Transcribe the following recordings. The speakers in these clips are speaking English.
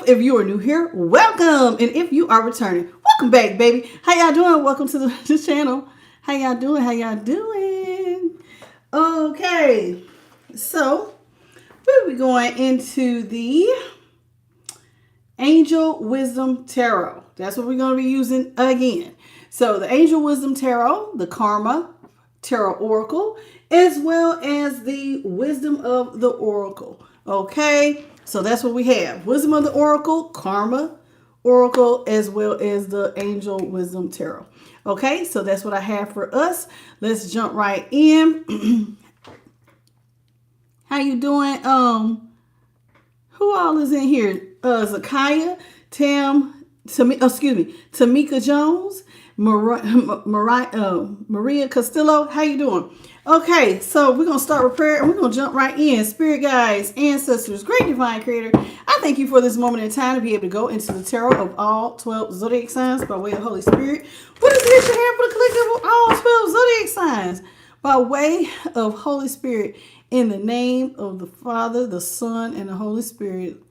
If you are new here, welcome. And if you are returning, welcome back, baby. How y'all doing? Welcome to the channel. How y'all doing? How y'all doing? Okay. So, we'll be going into the Angel Wisdom Tarot. That's what we're going to be using again. So, the Angel Wisdom Tarot, the Karma Tarot Oracle, as well as the Wisdom of the Oracle. Okay, so that's what we have. Wisdom of the Oracle, Karma Oracle, as well as the Angel Wisdom Tarot. Okay, so that's what I have for us. Let's jump right in. How you doing? Who all is in here? Zakaya, Tamika Jones, Maria Castillo. How you doing? Okay, so we're going to start with prayer and we're going to jump right in. Spirit guides, ancestors, great divine creator, I thank you for this moment in time to be able to go into the tarot of all 12 zodiac signs by way of Holy Spirit. What is it that you have for the collective of all 12 zodiac signs? By way of Holy Spirit, in the name of the Father, the Son, and the Holy Spirit.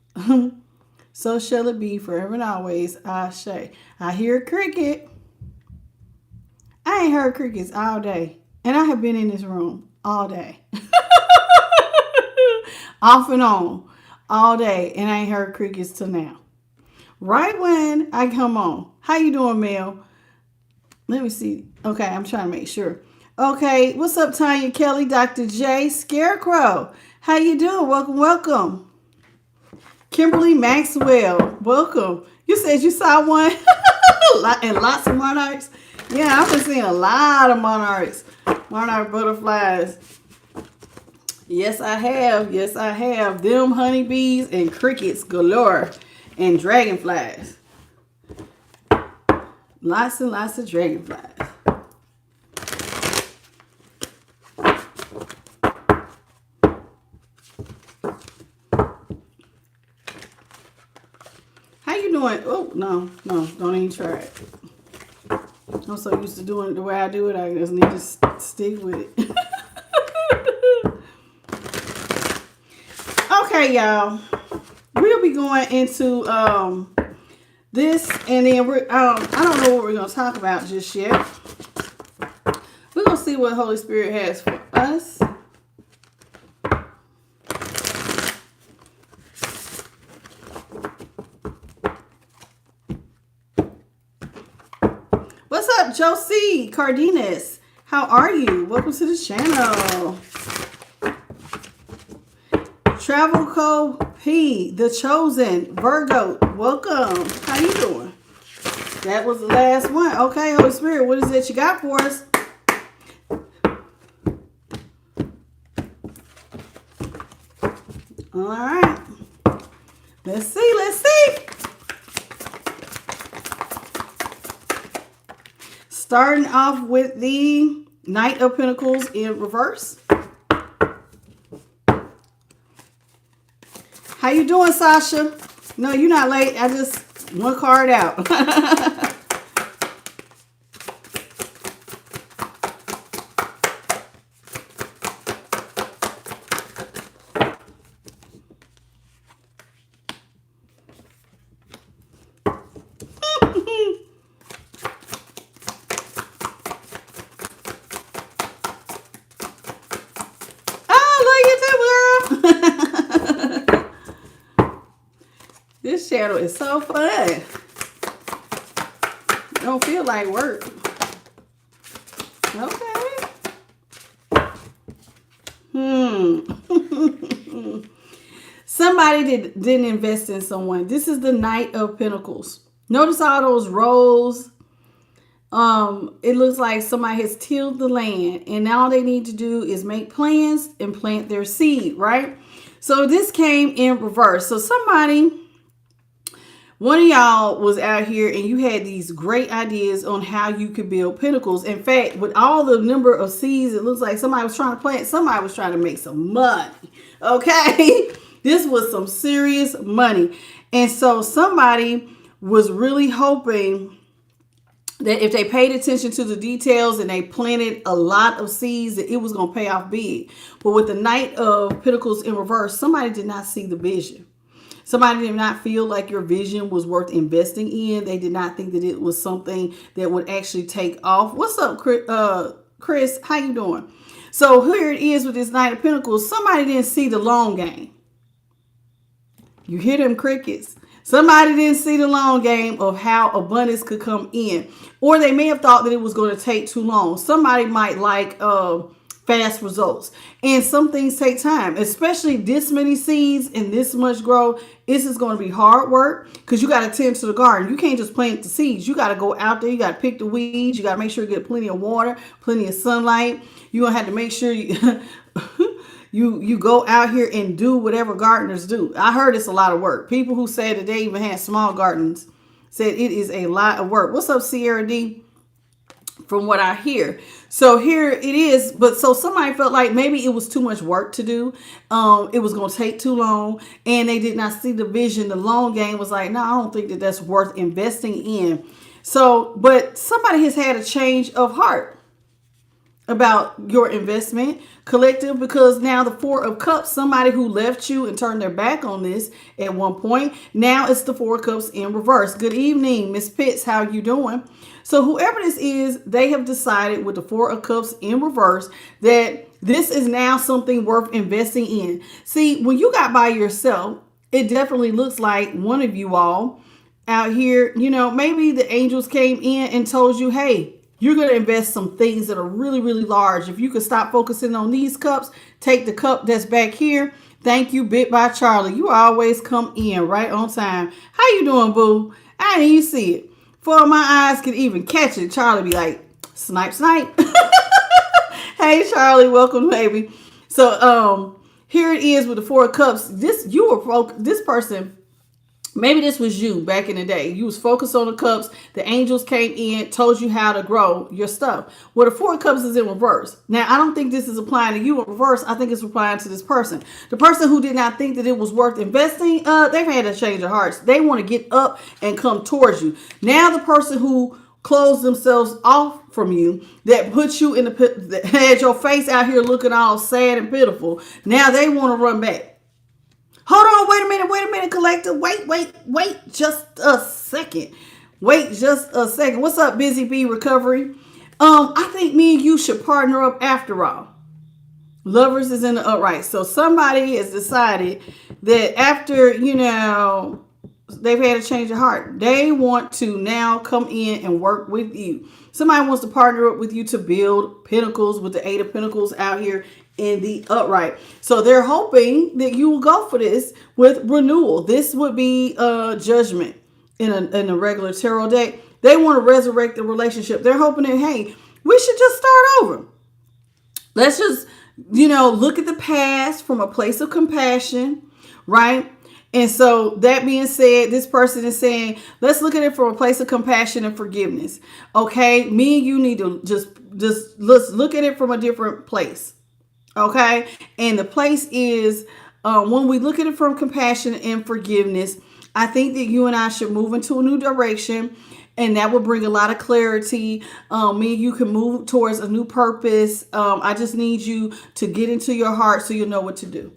So shall it be forever and always. Ashe. I hear a cricket. I ain't heard crickets all day. And I have been in this room all day. Off and on. All day. And I ain't heard crickets till now. Right when I come on. How you doing, Mel? Let me see. Okay, I'm trying to make sure. Okay, what's up, Tanya Kelly, Dr. J, Scarecrow? How you doing? Welcome, welcome. Kimberly Maxwell, welcome. You said you saw one and lots of monarchs. Yeah, I've been seeing a lot of monarchs, monarch butterflies. Yes, I have. Yes, I have. Them honeybees and crickets galore and dragonflies. Lots and lots of dragonflies. Oh, no, don't even try it. I'm so used to doing it the way I do it, I just need to stick with it. Okay, y'all. We'll be going into this, and then I don't know what we're going to talk about just yet. We're going to see what Holy Spirit has for us. Josie Cardenas, how are you? Welcome to the channel. Travel Co P, The Chosen, Virgo, welcome. How you doing? That was the last one. Okay, Holy Spirit, what is it you got for us? All right. Let's see. Starting off with the Knight of Pentacles in reverse. How you doing, Sasha? No, you're not late. I just one card out. This channel is so fun. Don't feel like work. Okay. Somebody didn't invest in someone. This is the Knight of Pentacles. Notice all those rows. It looks like somebody has tilled the land, and now all they need to do is make plans and plant their seed, right? So this came in reverse. So one of y'all was out here and you had these great ideas on how you could build pentacles. In fact, with all the number of seeds, it looks like somebody was trying to plant, somebody was trying to make some money. Okay. This was some serious money. And so somebody was really hoping that if they paid attention to the details and they planted a lot of seeds, that it was going to pay off big. But with the Knight of Pentacles in reverse, somebody did not see the vision. Somebody did not feel like your vision was worth investing in. They did not think that it was something that would actually take off. What's up, Chris? How you doing? So here it is with this Knight of Pentacles. Somebody didn't see the long game. You hear them crickets. Somebody didn't see the long game of how abundance could come in. Or they may have thought that it was going to take too long. Somebody might like fast results. And some things take time, especially this many seeds and this much growth. This is going to be hard work because you got to tend to the garden. You can't just plant the seeds. You got to go out there. You got to pick the weeds. You got to make sure you get plenty of water, plenty of sunlight. You're going to have to make sure you... You go out here and do whatever gardeners do. I heard it's a lot of work. People who said that they even had small gardens said it is a lot of work. What's up, Sierra D? From what I hear. So here it is. But so somebody felt like maybe it was too much work to do. It was going to take too long. And they did not see the vision. The long game was like, no, I don't think that that's worth investing in. So, but somebody has had a change of heart about your investment, collective, because now the Four of Cups, somebody who left you and turned their back on this at one point, now it's the Four of Cups in reverse. Good evening, Miss Pitts. How you doing? So whoever this is, they have decided with the Four of Cups in reverse that this is now something worth investing in. See, when you got by yourself, it definitely looks like one of you all out here, you know, maybe the angels came in and told you, hey, you're going to invest some things that are really, really large. If you could stop focusing on these cups, take the cup that's back here. Thank you, Bit by Charlie. You always come in right on time. How you doing, boo? I didn't even see it. Before my eyes could even catch it, Charlie be like, snipe, snipe. Hey, Charlie, welcome, baby. So here it is with the Four of Cups. This person. Maybe this was you back in the day. You was focused on the cups. The angels came in, told you how to grow your stuff. Well, the Four of Cups is in reverse. Now, I don't think this is applying to you in reverse. I think it's applying to this person. The person who did not think that it was worth investing, they've had a change of hearts. They want to get up and come towards you. Now, the person who closed themselves off from you, that put you in the pit, that had your face out here looking all sad and pitiful, now they want to run back. Hold on, wait a minute, collector. Wait just a second. Wait just a second. What's up, Busy Bee Recovery? I think me and you should partner up after all. Lovers is in the upright. So somebody has decided that after, you know, they've had a change of heart, they want to now come in and work with you. Somebody wants to partner up with you to build pinnacles with the Eight of Pentacles out here in the upright. So they're hoping that you will go for this with renewal. This would be judgment in a regular tarot deck. They want to resurrect the relationship. They're hoping that, hey, we should just start over. Let's just, you know, look at the past from a place of compassion, right? And so that being said, this person is saying, let's look at it from a place of compassion and forgiveness. Okay. Me and you need to just let's look at it from a different place. Okay. And the place is when we look at it from compassion and forgiveness, I think that you and I should move into a new direction, and that will bring a lot of clarity. Me and you can move towards a new purpose. I just need you to get into your heart so you'll know what to do.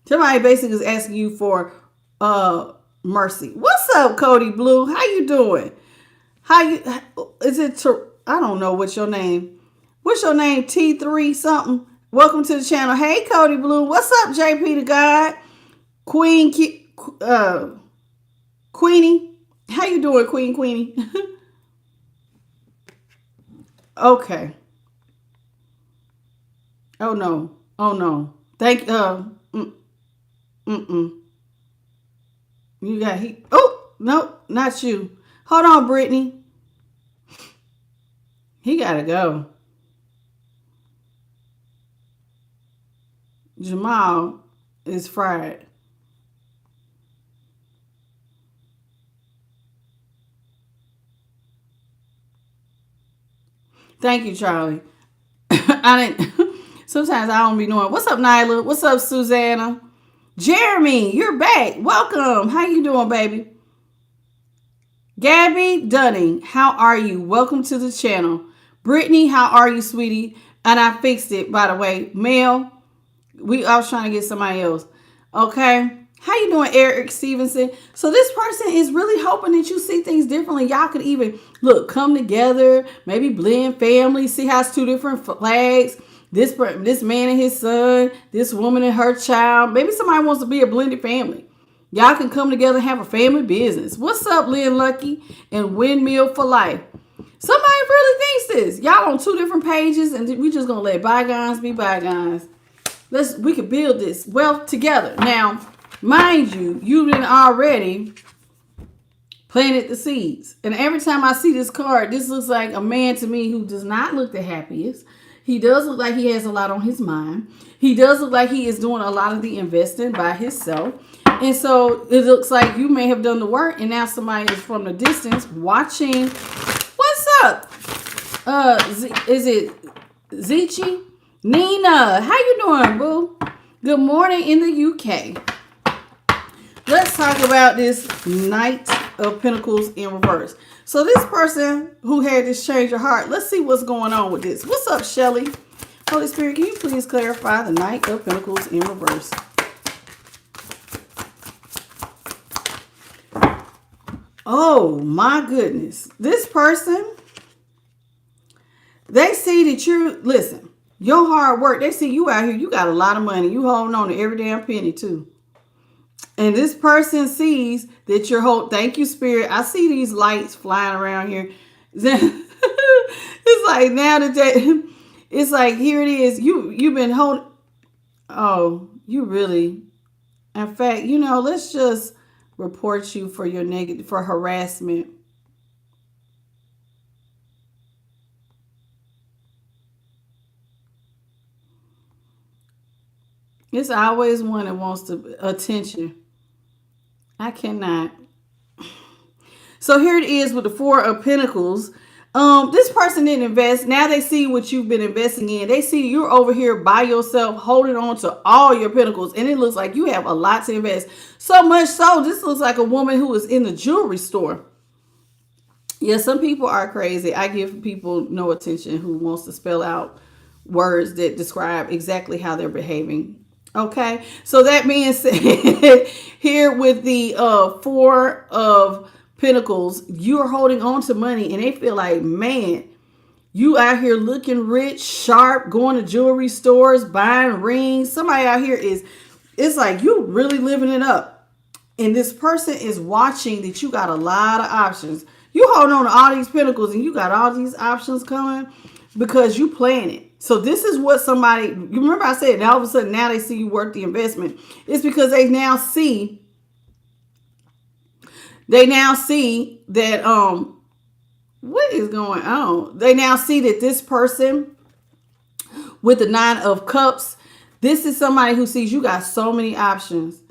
Somebody basically is asking you for mercy. What's up, Cody Blue? How you doing? I don't know what's your name. What's your name? T3 something. Welcome to the channel. Hey, Cody Blue. What's up, JP the God? Queenie. How you doing, Queenie? Okay. Oh no. Thank You got heat. Oh, no, not you. Hold on, Brittany. He gotta go. Jamal is fried. Thank you, Charlie. I didn't. Sometimes I don't be knowing. What's up, Nyla? What's up, Susanna? Jeremy, you're back. Welcome. How you doing, baby? Gabby Dunning, how are you? Welcome to the channel. Brittany, how are you, sweetie? And I fixed it, by the way. Mel, I was trying to get somebody else. Okay. How you doing, Eric Stevenson? So this person is really hoping that you see things differently. Y'all could even, look, come together, maybe blend family, see how it's two different flags. This man and his son, this woman and her child. Maybe somebody wants to be a blended family. Y'all can come together and have a family business. What's up, Lynn Lucky and Windmill for Life? Somebody really thinks this. Y'all on two different pages, and we just gonna let bygones be bygones. We could build this wealth together. Now, mind you, you've been already planted the seeds. And every time I see this card, this looks like a man to me who does not look the happiest. He does look like he has a lot on his mind. He does look like he is doing a lot of the investing by himself. And so it looks like you may have done the work, and now somebody is from the distance watching. What's up? Is it Zichi? Nina, how you doing, boo? Good morning in the UK. Let's talk about this Knight of Pentacles in reverse. So this person who had this change of heart, let's see what's going on with this. What's up, Shelly? Holy Spirit, can you please clarify the Knight of Pentacles in reverse? Oh my goodness. This person, they see that listen, your hard work, they see you out here, you got a lot of money. You holding on to every damn penny too. And this person sees that you're thank you, Spirit. I see these lights flying around here. It's like now that it's like, here it is. You've been holding. Oh, you really. In fact, let's just report you for your for harassment. It's always one that wants attention. I cannot. So here it is with the Four of Pentacles. This person didn't invest. Now they see what you've been investing in. They see you're over here by yourself, holding on to all your pentacles. And it looks like you have a lot to invest. So much so, this looks like a woman who is in the jewelry store. Yeah, some people are crazy. I give people no attention who wants to spell out words that describe exactly how they're behaving. Okay, so that being said, here with the Four of Pentacles, you're holding on to money, and they feel like, man, you out here looking rich, sharp, going to jewelry stores, buying rings. Somebody out here it's like you really living it up. And this person is watching that you got a lot of options. You holding on to all these pentacles, and you got all these options coming because you plan it. So this is what somebody, you remember I said, all of a sudden now they see you worth the investment. It's because they now see that, what is going on? They now see that this person with the Nine of Cups, this is somebody who sees you got so many options.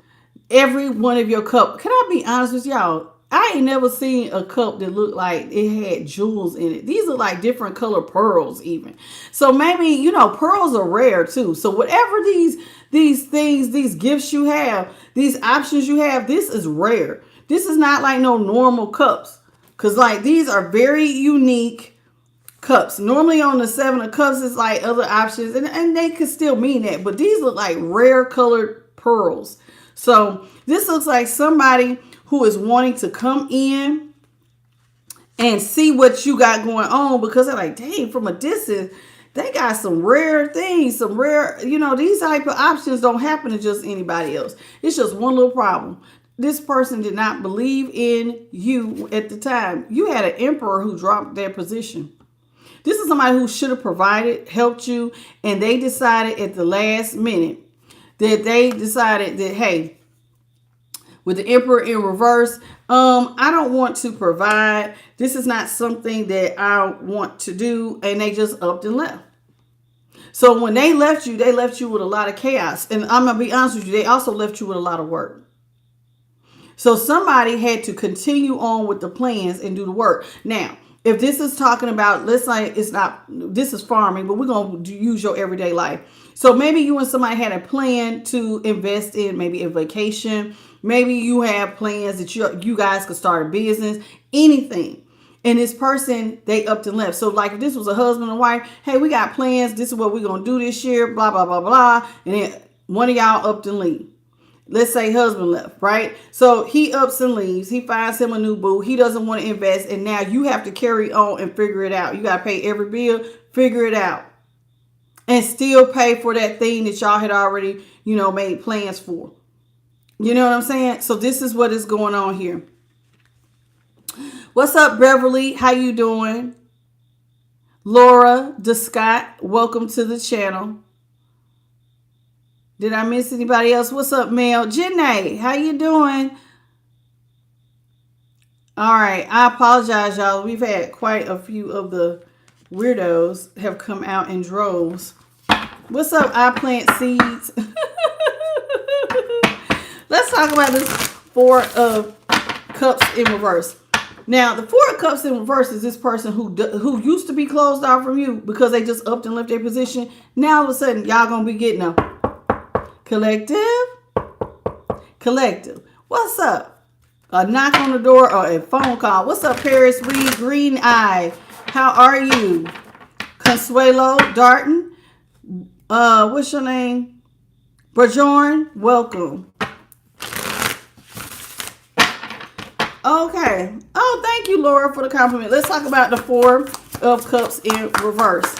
Every one of your cup. Can I be honest with y'all? I ain't never seen a cup that looked like it had jewels in it. These are like different color pearls even. So maybe, pearls are rare too. So whatever these things, these gifts you have, these options you have, this is rare. This is not like no normal cups. Because like these are very unique cups. Normally on the Seven of Cups is like other options. And they could still mean that. But these look like rare colored pearls. So this looks like somebody who is wanting to come in and see what you got going on, because they're like, dang, from a distance, they got some rare things, some rare, these type of options don't happen to just anybody else. It's just one little problem. This person did not believe in you at the time. You had an emperor who dropped their position. This is somebody who should have provided, helped you, and they decided at the last minute that hey, with the Emperor in reverse, I don't want to provide. This is not something that I want to do. And they just upped and left. So when they left you with a lot of chaos. And I'm going to be honest with you, they also left you with a lot of work. So somebody had to continue on with the plans and do the work. Now, if this is talking about, let's say this is farming, but we're going to use your everyday life. So maybe you and somebody had a plan to invest in maybe a vacation. Maybe you have plans that you guys could start a business, anything. And this person, they upped and left. So like if this was a husband and wife, hey, we got plans. This is what we're going to do this year, blah, blah, blah, blah. And then one of y'all upped and leave. let's say husband left, right? So he ups and leaves. He finds him a new boo. He doesn't want to invest. And now you have to carry on and figure it out. You got to pay every bill, figure it out. And still pay for that thing that y'all had already, made plans for. You know what I'm saying? So this is what is going on here. What's up, Beverly? How you doing? Laura DeScott, welcome to the channel. Did I miss anybody else? What's up, Mel? Janae, how you doing? All right, I apologize, y'all. We've had quite a few of the weirdos have come out in droves. What's up, I Plant Seeds? Let's talk about this Four of Cups in reverse. Now, the Four of Cups in reverse is this person who used to be closed off from you because they just upped and left their position. Now, all of a sudden, y'all going to be getting a collective. What's up? A knock on the door or a phone call. What's up, Paris Reed? Green Eye. How are you? Consuelo Darton. What's your name? Bajorn. Welcome. Okay. Oh, thank you, Laura, for the compliment. Let's talk about the Four of Cups in reverse.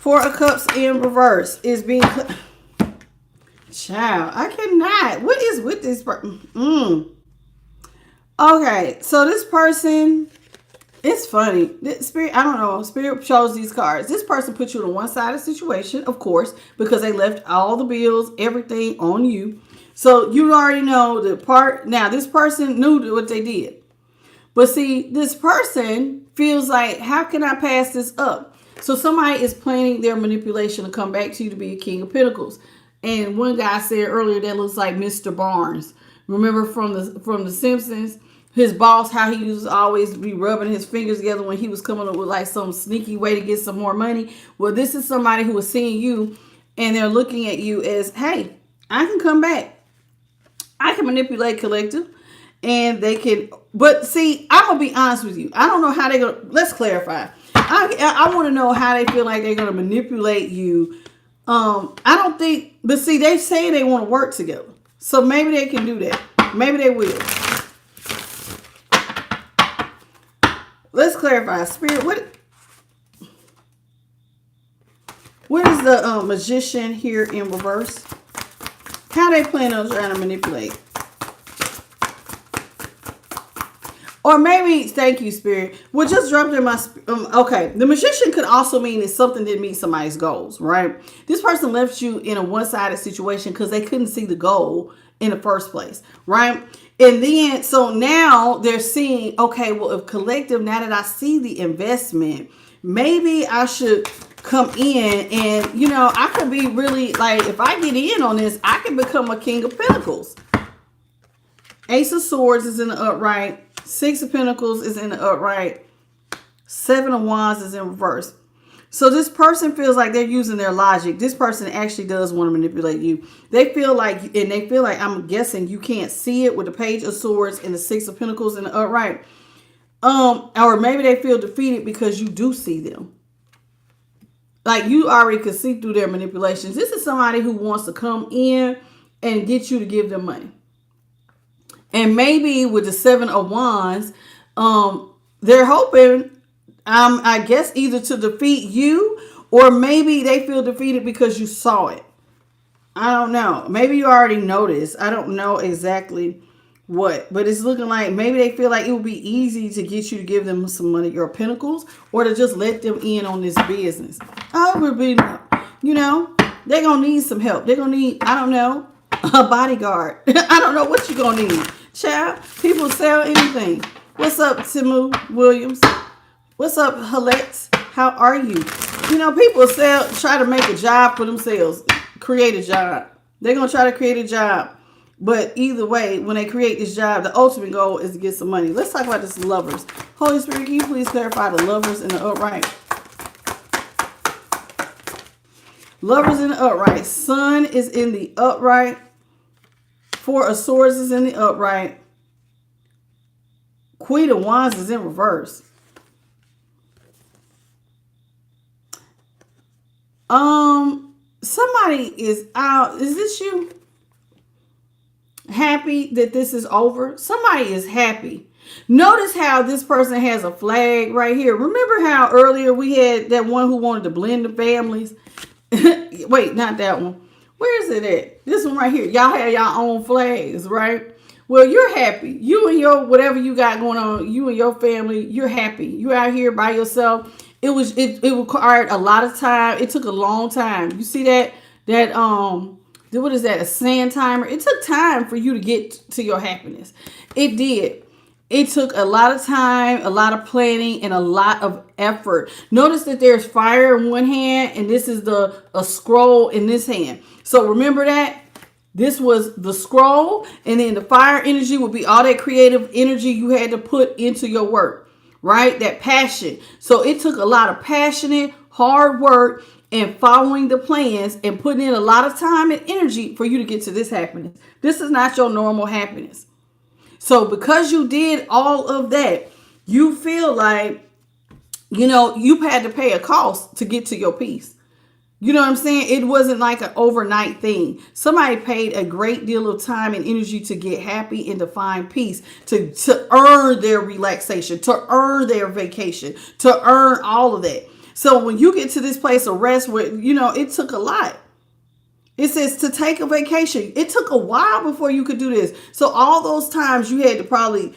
Four of Cups in reverse is being... Child, I cannot. What is with this person? Okay, so this person... It's funny. Spirit, I don't know. Spirit chose these cards. This person put you in a one-sided situation, of course, because they left all the bills, everything on you. So you already know the part. Now, this person knew what they did. But see, this person feels like, how can I pass this up? So somebody is planning their manipulation to come back to you to be a King of Pentacles. And one guy said earlier that looks like Mr. Barnes. Remember from the Simpsons? His boss, how he used to always be rubbing his fingers together when he was coming up with like some sneaky way to get some more money. Well, this is somebody who is seeing you and they're looking at you as, hey, I can come back. I can manipulate collective and they can, but see, I'm going to be honest with you. I don't know how they're going to, let's clarify. I want to know how they feel like they're going to manipulate you. I don't think, but see, they say they want to work together. So maybe they can do that. Maybe they will. Let's clarify. Spirit, what is the Magician here in reverse? How they plan on trying to manipulate? Or maybe, thank you, Spirit. Well, just dropped in my, okay. The Magician could also mean that something didn't meet somebody's goals, right? This person left you in a one-sided situation because they couldn't see the goal in the first place, right? And then, so now they're seeing, okay, well, if collective, now that I see the investment, maybe I should come in and, I could be really, like, if I get in on this, I can become a King of Pentacles. Ace of Swords is in the upright. Six of Pentacles is in the upright. Seven of Wands is in reverse. So this person feels like they're using their logic. This person actually does want to manipulate you. They feel like, I'm guessing you can't see it with the Page of Swords and the Six of Pentacles in the upright. Or maybe they feel defeated because you do see them. Like you already could see through their manipulations. This is somebody who wants to come in and get you to give them money. And maybe with the Seven of Wands, they're hoping, I guess, either to defeat you or maybe they feel defeated because you saw it. I don't know. Maybe you already noticed. I don't know exactly what, but it's looking like maybe they feel like it would be easy to get you to give them some money, your pentacles, or to just let them in on this business. Oh, it would be, they're going to need some help. They're going to need, I don't know, a bodyguard. I don't know what you're going to need. Child, people sell anything. What's up, Timu Williams? What's up, Halette? How are you? People try to make a job for themselves. Create a job. They're going to try to create a job. But either way, when they create this job, the ultimate goal is to get some money. Let's talk about this Lovers. Holy Spirit, can you please clarify the Lovers in the upright? Lovers in the upright. Sun is in the upright. Four of Swords is in the upright. Queen of Wands is in reverse. Somebody is out. Is this you? Happy that this is over? Somebody is happy. Notice how this person has a flag right here. Remember how earlier we had that one who wanted to blend the families? Wait, not that one. Where is it at? This one right here. Y'all have your own flags, right? Well, you're happy. You and your whatever you got going on, you and your family, you're happy. You're out here by yourself. It required a lot of time. It took a long time. You see that what is that? A sand timer. It took time for you to get to your happiness. It did. It took a lot of time, a lot of planning, and a lot of effort. Notice that there's fire in one hand, and this is a scroll in this hand. So remember that. This was the scroll, and then the fire energy would be all that creative energy you had to put into your work, right? That passion. So it took a lot of passionate, hard work and following the plans and putting in a lot of time and energy for you to get to this happiness. This is not your normal happiness. So because you did all of that, you feel like, you've had to pay a cost to get to your peace. You know what I'm saying? It wasn't like an overnight thing. Somebody paid a great deal of time and energy to get happy and to find peace, to earn their relaxation, to earn their vacation, to earn all of that. So when you get to this place of rest where, it took a lot. It says to take a vacation. It took a while before you could do this. So all those times you had to probably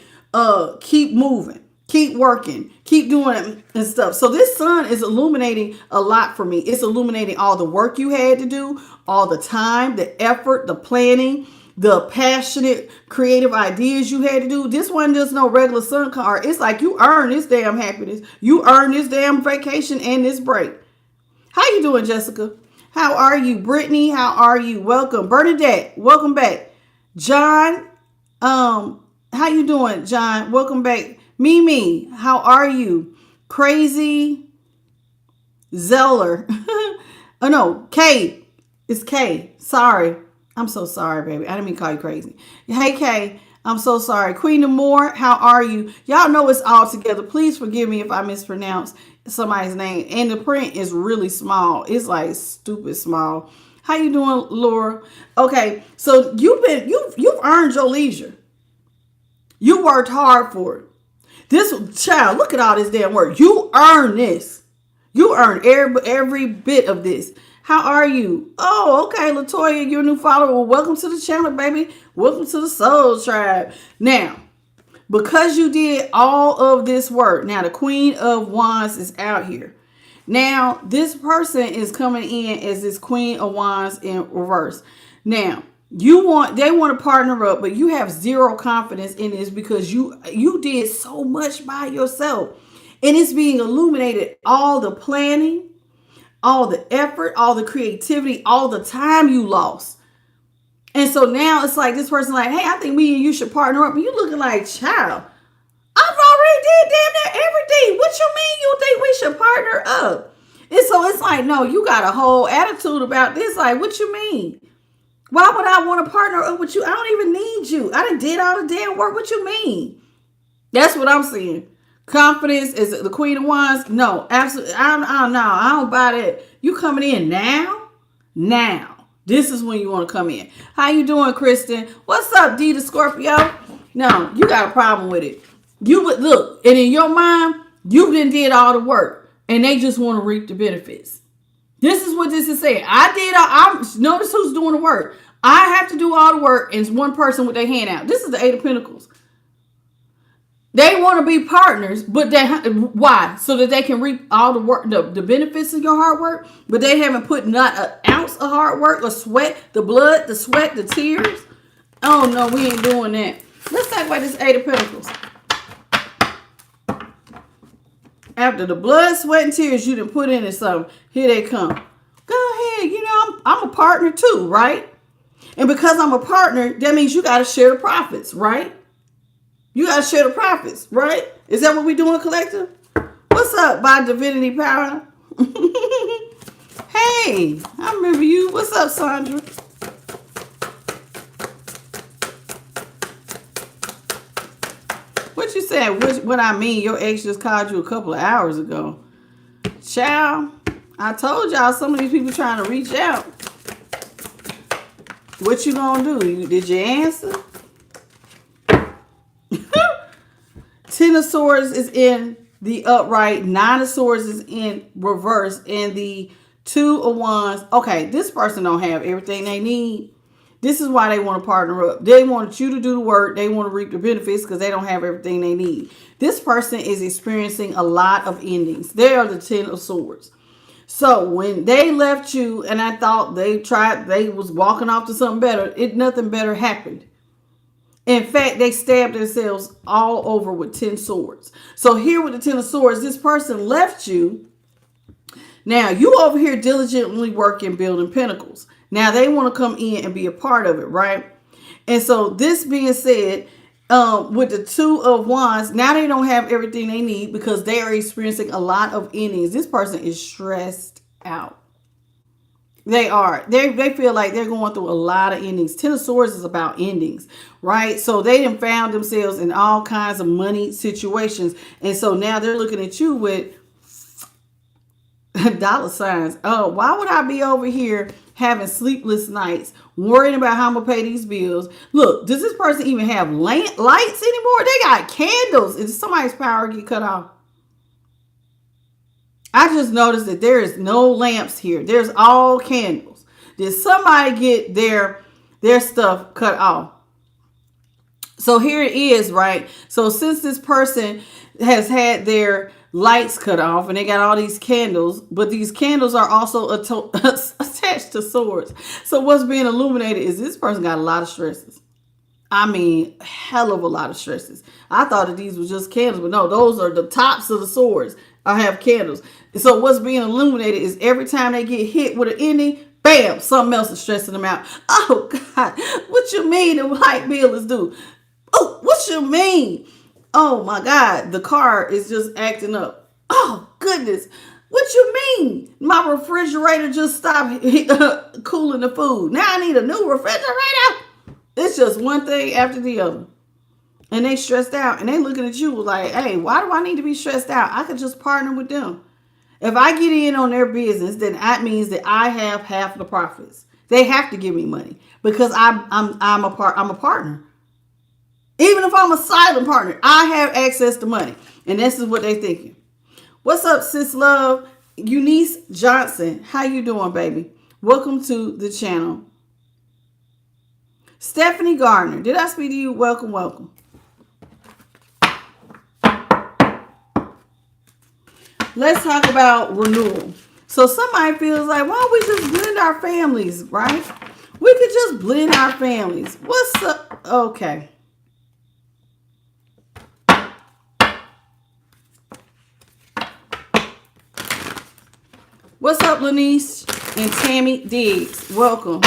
keep moving. Keep working, keep doing it and stuff. So this sun is illuminating a lot for me. It's illuminating all the work you had to do, all the time, the effort, the planning, the passionate, creative ideas you had to do. This one just no regular sun card. It's like you earn this damn happiness. You earn this damn vacation and this break. How you doing, Jessica? How are you? Brittany, how are you? Welcome. Bernadette, welcome back. John, how you doing, John? Welcome back. Mimi, how are you? Crazy Zeller. Oh no, Kay. It's Kay. Sorry. I'm so sorry, baby. I didn't mean to call you crazy. Hey, Kay. I'm so sorry. Queen of Moore, how are you? Y'all know it's all together. Please forgive me if I mispronounce somebody's name. And the print is really small. It's like stupid small. How you doing, Laura? Okay, so you've earned your leisure. You worked hard for it. This child, look at all this damn work. You earn this. You earn every bit of this. How are you? Oh, okay, Latoya, you're a new follower. Well, welcome to the channel, baby. Welcome to the Soul Tribe. Now, because you did all of this work, now the Queen of Wands is out here. Now, this person is coming in as this Queen of Wands in reverse. Now, they want to partner up, but you have zero confidence in this because you did so much by yourself. And it's being illuminated, all the planning, all the effort, all the creativity, all the time you lost. And so now it's like this person like, hey, I think me and you should partner up. And you looking like, child, I've already did damn near everything. What you mean you think we should partner up? And so it's like, no, you got a whole attitude about this. Like, what you mean? Why would I want to partner up with you? I don't even need you. I done did all the damn work. What you mean? That's what I'm saying. Confidence is the Queen of Wands. No, absolutely. I don't buy that. You coming in now? Now. This is when you want to come in. How you doing, Kristen? What's up, D the Scorpio? No, you got a problem with it. You would look, and in your mind, you did all the work, and they just want to reap the benefits. This is what this is saying. Notice who's doing the work. I have to do all the work, and it's one person with their hand out. This is the Eight of Pentacles. They want to be partners, but why? So that they can reap all the work, the benefits of your hard work, but they haven't put not an ounce of hard work or sweat, the blood, the sweat, the tears. Oh, no, we ain't doing that. Let's talk about this Eight of Pentacles. After the blood, sweat, and tears you done put into something, here they come. Go ahead. I'm a partner too, right? And because I'm a partner, that means you got to share the profits, right? You got to share the profits, right? Is that what we doing, collective? What's up, by Divinity Power? Hey, I remember you. What's up, Sandra? What you said? What I mean, your ex just called you a couple of hours ago. Child, I told y'all some of these people trying to reach out. What you gonna do? Did you answer? Ten of Swords is in the upright. Nine of Swords is in reverse. And the Two of Wands. Okay, this person don't have everything they need. This is why they want to partner up. They want you to do the work. They want to reap the benefits because they don't have everything they need. This person is experiencing a lot of endings. They are the Ten of Swords. So when they left you and I thought they was walking off to something better, nothing better happened. In fact, they stabbed themselves all over with 10 swords. So here with the 10 of swords, this person left you. Now you over here diligently working, building pinnacles. Now they want to come in and be a part of it, right? And so this being said, with the Two of Wands, now they don't have everything they need because they are experiencing a lot of endings. This person is stressed out. They are. They feel like they're going through a lot of endings. Ten of Swords is about endings, right? So they done found themselves in all kinds of money situations. And so now they're looking at you with dollar signs. Oh, why would I be over here having sleepless nights, worrying about how I'm going to pay these bills? Look, does this person even have lights anymore? They got candles. Did somebody's power get cut off? I just noticed that there is no lamps here. There's all candles. Did somebody get their stuff cut off? So here it is, right? So since this person has had their lights cut off and they got all these candles, but these candles are also attached to swords. So what's being illuminated is this person got a lot of stresses. I mean, hell of a lot of stresses. I thought that these were just candles, but no, those are the tops of the swords. I have candles. So what's being illuminated is every time they get hit with an ending, bam, something else is stressing them out. Oh, God, what you mean the light bill is due? Oh, what you mean? Oh, my God, the car is just acting up. Oh, goodness. What you mean? My refrigerator just stopped cooling the food. Now I need a new refrigerator. It's just one thing after the other. And they stressed out and they looking at you like, hey, why do I need to be stressed out? I could just partner with them. If I get in on their business, then that means that I have half of the profits. They have to give me money because I'm a partner. Even if I'm a silent partner, I have access to money. And this is what they're thinking. What's up, sis love? Eunice Johnson. How you doing, baby? Welcome to the channel. Stephanie Gardner. Did I speak to you? Welcome, welcome. Let's talk about renewal. So somebody feels like, why don't we just blend our families, right? We could just blend our families. What's up? Okay. What's up, Lanice and Tammy Diggs? Welcome.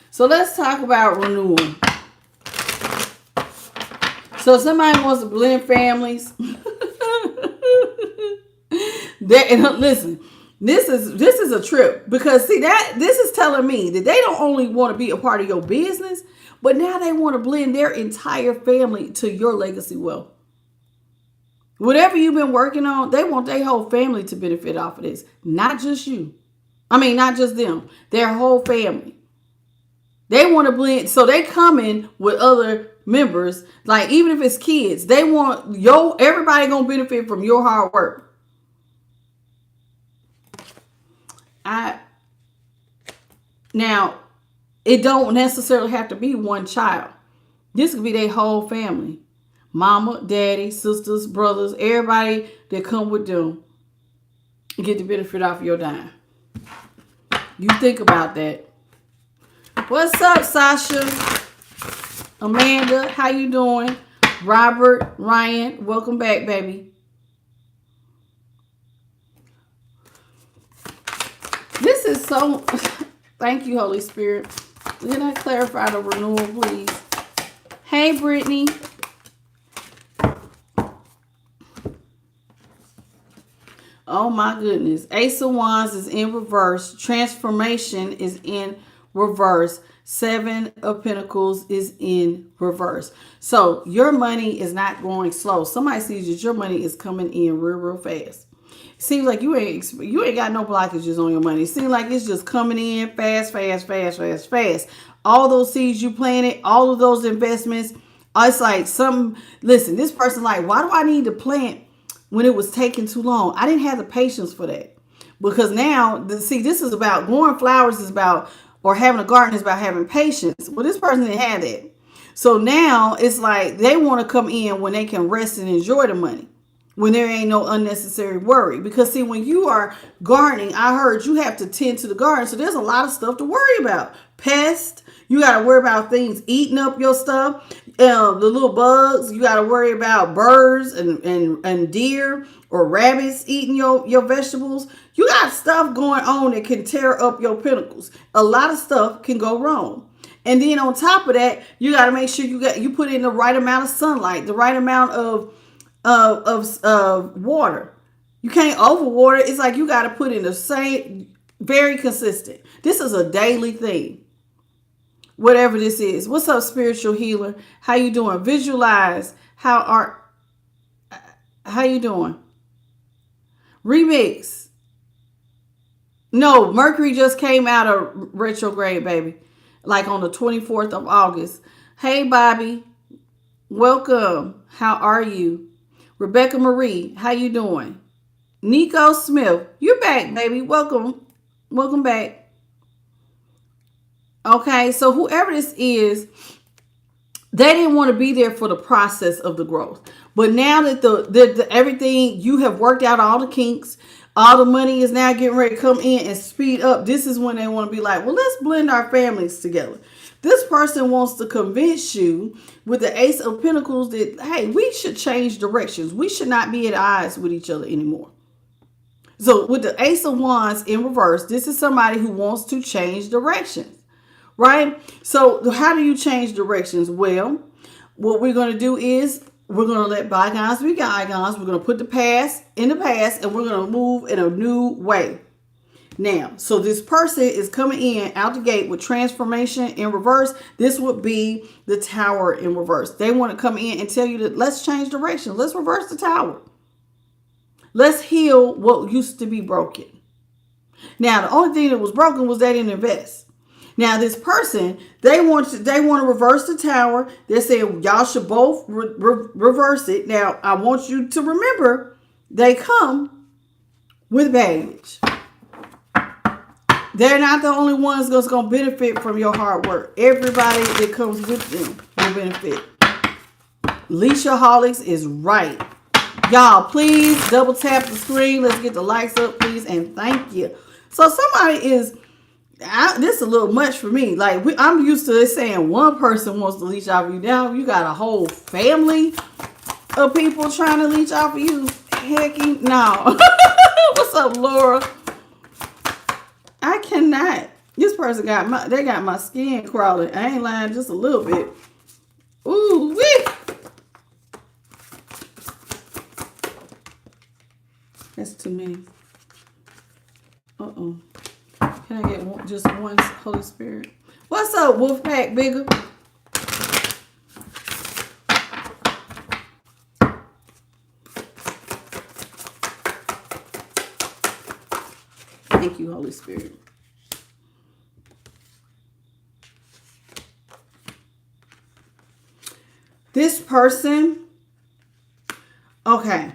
So let's talk about renewal. So somebody wants to blend families. Listen, this is a trip because see that this is telling me that they don't only want to be a part of your business, but now they want to blend their entire family to your legacy wealth. Whatever you've been working on, they want their whole family to benefit off of this, not just you. I mean, not just them, their whole family. They want to blend, so they come in with other members, like even if it's kids, they want everybody gonna benefit from your hard work. Now, it don't necessarily have to be one child. This could be their whole family. Mama, daddy, sisters, brothers, everybody that come with them get the benefit off your dime. You think about that. What's up, Sasha? Amanda, how you doing? Robert, Ryan, welcome back, baby. This is so... Thank you, Holy Spirit. Can I clarify the renewal, please? Hey, Brittany. Oh, my goodness. Ace of Wands is in reverse. Transformation is in reverse. Seven of Pentacles is in reverse. So your money is not going slow. Somebody sees that your money is coming in real fast. Seems like you ain't got no blockages on your money. It seems like it's just coming in fast, fast, fast, fast, fast. All those seeds you planted, all of those investments, it's like listen, this person like, why do I need to plant when it was taking too long? I didn't have the patience for that. Because now, see, this is about growing flowers is about, or having a garden is about having patience. Well, this person didn't have that. So now it's like they want to come in when they can rest and enjoy the money, when there ain't no unnecessary worry. Because see, when you are gardening, I heard you have to tend to the garden. So there's a lot of stuff to worry about. Pests, you got to worry about things eating up your stuff. The little bugs, you got to worry about birds and deer or rabbits eating your vegetables. You got stuff going on that can tear up your pinnacles. A lot of stuff can go wrong. And then on top of that, you got to make sure you put in the right amount of sunlight, the right amount of water. You can't overwater. It's like you got to put in the same, very consistent. This is a daily thing. Whatever this is. What's up, spiritual healer? How you doing? Visualize. How you doing? Remix. No, Mercury just came out of retrograde, baby. Like on the 24th of August. Hey, Bobby. Welcome. How are you? Rebecca Marie, how you doing? Nico Smith, you're back, baby. Welcome. Welcome back. Okay, so whoever this is, they didn't want to be there for the process of the growth. But now that the everything, you have worked out all the kinks, all the money is now getting ready to come in and speed up. This is when they want to be like, well, let's blend our families together. This person wants to convince you with the Ace of Pentacles that, hey, we should change directions. We should not be at odds with each other anymore. So with the Ace of Wands in reverse, this is somebody who wants to change directions. Right? So how do you change directions? Well, what we're going to do is we're going to let bygones be bygones. We're going to put the past in the past and we're going to move in a new way. Now, so this person is coming in out the gate with transformation in reverse. This would be the Tower in reverse. They want to come in and tell you that let's change direction. Let's reverse the Tower. Let's heal what used to be broken. Now, the only thing that was broken was they didn't invest. Now, this person, they want to reverse the Tower. They're saying y'all should both reverse it. Now, I want you to remember they come with baggage. They're not the only ones that's going to benefit from your hard work. Everybody that comes with them will benefit. Leishaholics is right. Y'all, please double tap the screen. Let's get the likes up, please, and thank you. So somebody is... this is a little much for me. Like I'm used to it saying one person wants to leech off of you. Now you got a whole family of people trying to leech off of you. Heck no. What's up, Laura? I cannot. This person got my skin crawling. I ain't lying, just a little bit. Ooh wee. That's too many. Uh-oh. Can I get just one, Holy Spirit? What's up, Wolfpack Bigger? Thank you, Holy Spirit. This person, okay,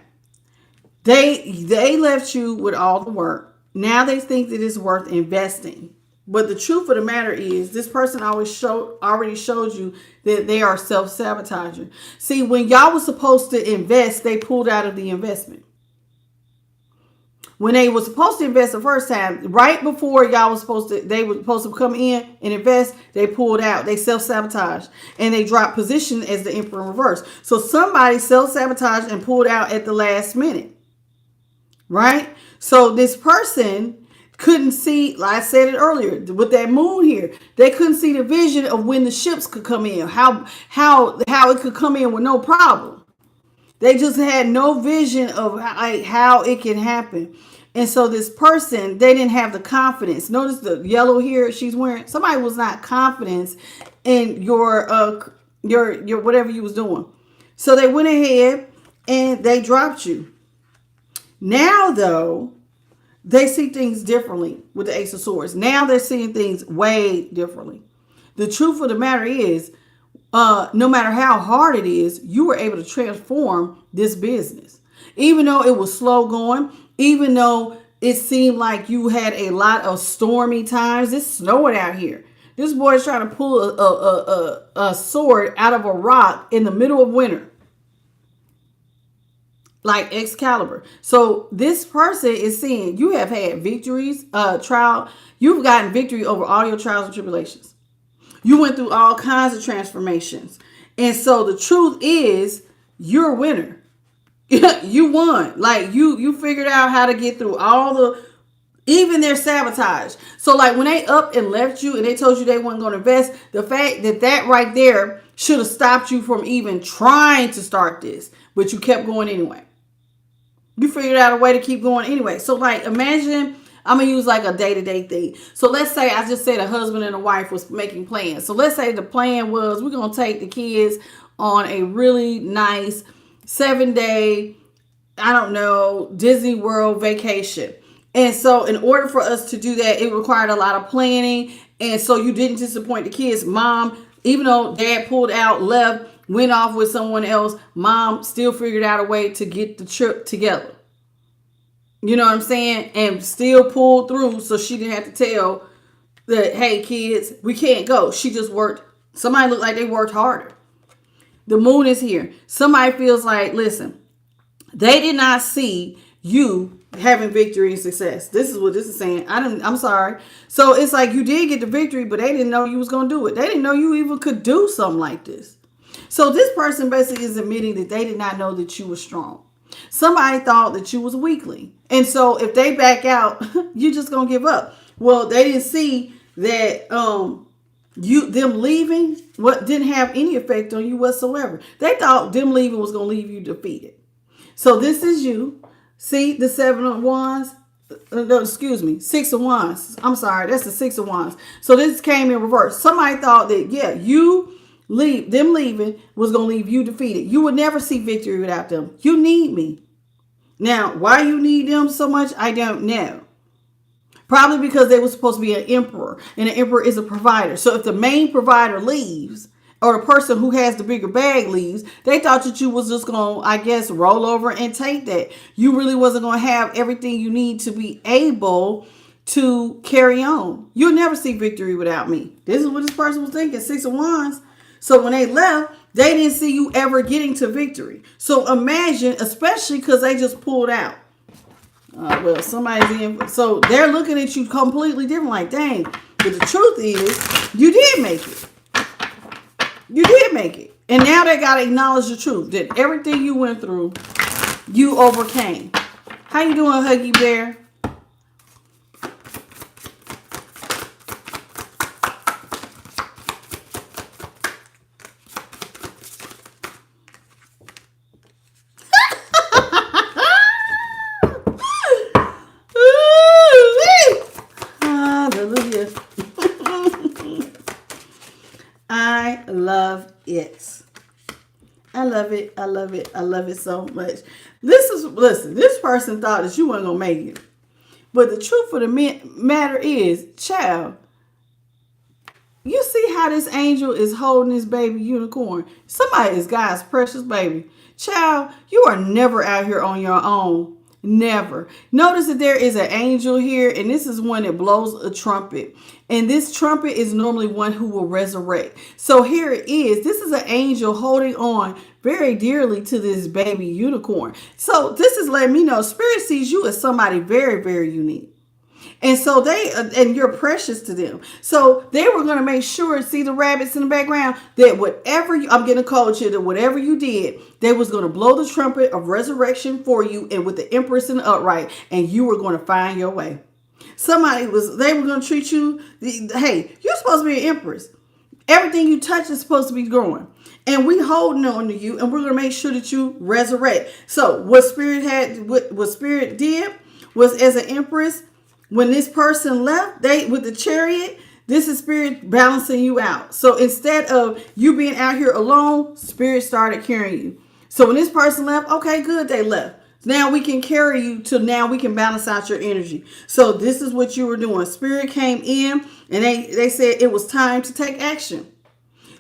they left you with all the work. Now they think that it's worth investing. But the truth of the matter is this person already showed you that they are self-sabotaging. See, when y'all was supposed to invest, they pulled out of the investment. When they were supposed to invest the first time, right before y'all was they were supposed to come in and invest, they pulled out. They self-sabotaged and they dropped position as the Emperor in reverse. So somebody self-sabotaged and pulled out at the last minute. Right? So this person couldn't see, like I said it earlier, with that moon here, they couldn't see the vision of when the ships could come in, how it could come in with no problem. They just had no vision of how it can happen. And so this person, they didn't have the confidence. Notice the yellow here she's wearing. Somebody was not confident in your whatever you was doing. So they went ahead and they dropped you. Now, though, they see things differently with the Ace of Swords. Now they're seeing things way differently. The truth of the matter is, no matter how hard it is, you were able to transform this business. Even though it was slow going, even though it seemed like you had a lot of stormy times, it's snowing out here. This boy is trying to pull a sword out of a rock in the middle of winter. Like Excalibur. So this person is seeing you have had victories, you've gotten victory over all your trials and tribulations. You went through all kinds of transformations. And so the truth is, you're a winner. You won. Like you figured out how to get through all the, even their sabotage. So like when they up and left you and they told you they weren't going to invest, the fact that right there should have stopped you from even trying to start this, but you kept going anyway. You figured out a way to keep going anyway. So like imagine, I'm going to use like a day-to-day thing. So let's say I just said a husband and a wife was making plans. So let's say the plan was we're going to take the kids on a really nice 7-day, I don't know, Disney World vacation. And so in order for us to do that, it required a lot of planning. And so you didn't disappoint the kids. Mom, even though dad pulled out, left, went off with someone else, mom still figured out a way to get the trip together. You know what I'm saying? And still pulled through so she didn't have to tell that, hey, kids, we can't go. She just worked. Somebody looked like they worked harder. The moon is here. Somebody feels like, listen, they did not see you having victory and success. This is what this is saying. I'm sorry. So it's like you did get the victory, but they didn't know you was going to do it. They didn't know you even could do something like this. So this person basically is admitting that they did not know that you were strong. Somebody thought that you was a weakling. And so if they back out, you're just going to give up. Well, they didn't see that them leaving didn't have any effect on you whatsoever. They thought them leaving was going to leave you defeated. So this is you. See the 7 of Wands? No, excuse me, 6 of Wands. I'm sorry, that's the 6 of Wands. So this came in reverse. Somebody thought that, yeah, them leaving was going to leave you defeated. You would never see victory without them. You need me. Now, why you need them so much, I don't know. Probably because they were supposed to be an emperor, and an emperor is a provider. So if the main provider leaves, or the person who has the bigger bag leaves, they thought that you was just going to, I guess, roll over and take that. You really wasn't going to have everything you need to be able to carry on. You'll never see victory without me. This is what this person was thinking, 6 of Wands. So when they left, they didn't see you ever getting to victory. So imagine, especially because they just pulled out. Well, somebody's in. So they're looking at you completely different, like, dang. But the truth is, you did make it. You did make it. And now they got to acknowledge the truth that everything you went through, you overcame. How you doing, Huggy Bear? Hallelujah. I love it. I love it. I love it. I love it so much. Listen, this person thought that you weren't going to make it. But the truth of the matter is, child, you see how this angel is holding this baby unicorn? Somebody is God's precious baby. Child, you are never out here on your own. Never. Notice that there is an angel here, and this is one that blows a trumpet. And this trumpet is normally one who will resurrect. So here it is. This is an angel holding on very dearly to this baby unicorn. So this is letting me know Spirit sees you as somebody very, very unique. And so and you're precious to them. So they were going to make sure, see the rabbits in the background, that I'm getting a code here, that whatever you did, they was going to blow the trumpet of resurrection for you, and with the Empress in the upright, and you were going to find your way. They were going to treat you, hey, you're supposed to be an Empress. Everything you touch is supposed to be growing. And we holding on to you, and we're going to make sure that you resurrect. So what Spirit did was, as an Empress, when this person left, with the chariot, this is Spirit balancing you out. So instead of you being out here alone, Spirit started carrying you. So when this person left, okay, good, they left. Now we can carry you to now we can balance out your energy. So this is what you were doing. Spirit came in and they said it was time to take action.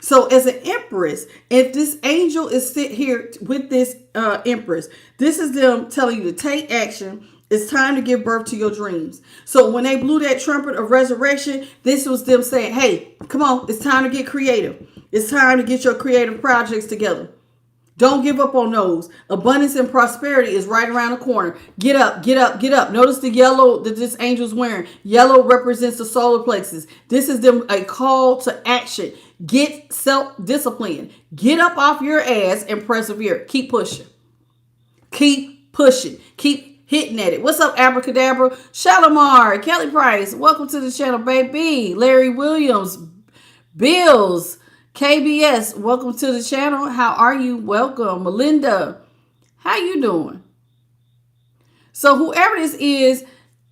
So as an empress, if this angel is sit here with this empress, this is them telling you to take action. It's time to give birth to your dreams. So when they blew that trumpet of resurrection, this was them saying, hey, come on, it's time to get creative. It's time to get your creative projects together. Don't give up on those. Abundance and prosperity is right around the corner. Get up, get up, get up. Notice the yellow that this angel's wearing. Yellow represents the solar plexus. This is them a call to action. Get self-disciplined. Get up off your ass and persevere. Keep pushing. Keep pushing. Keep hitting at it. What's up, Abracadabra? Shalimar, Kelly Price, welcome to the channel, baby. Larry Williams, Bills, KBS, welcome to the channel. How are you? Welcome. Melinda, how you doing? So whoever this is,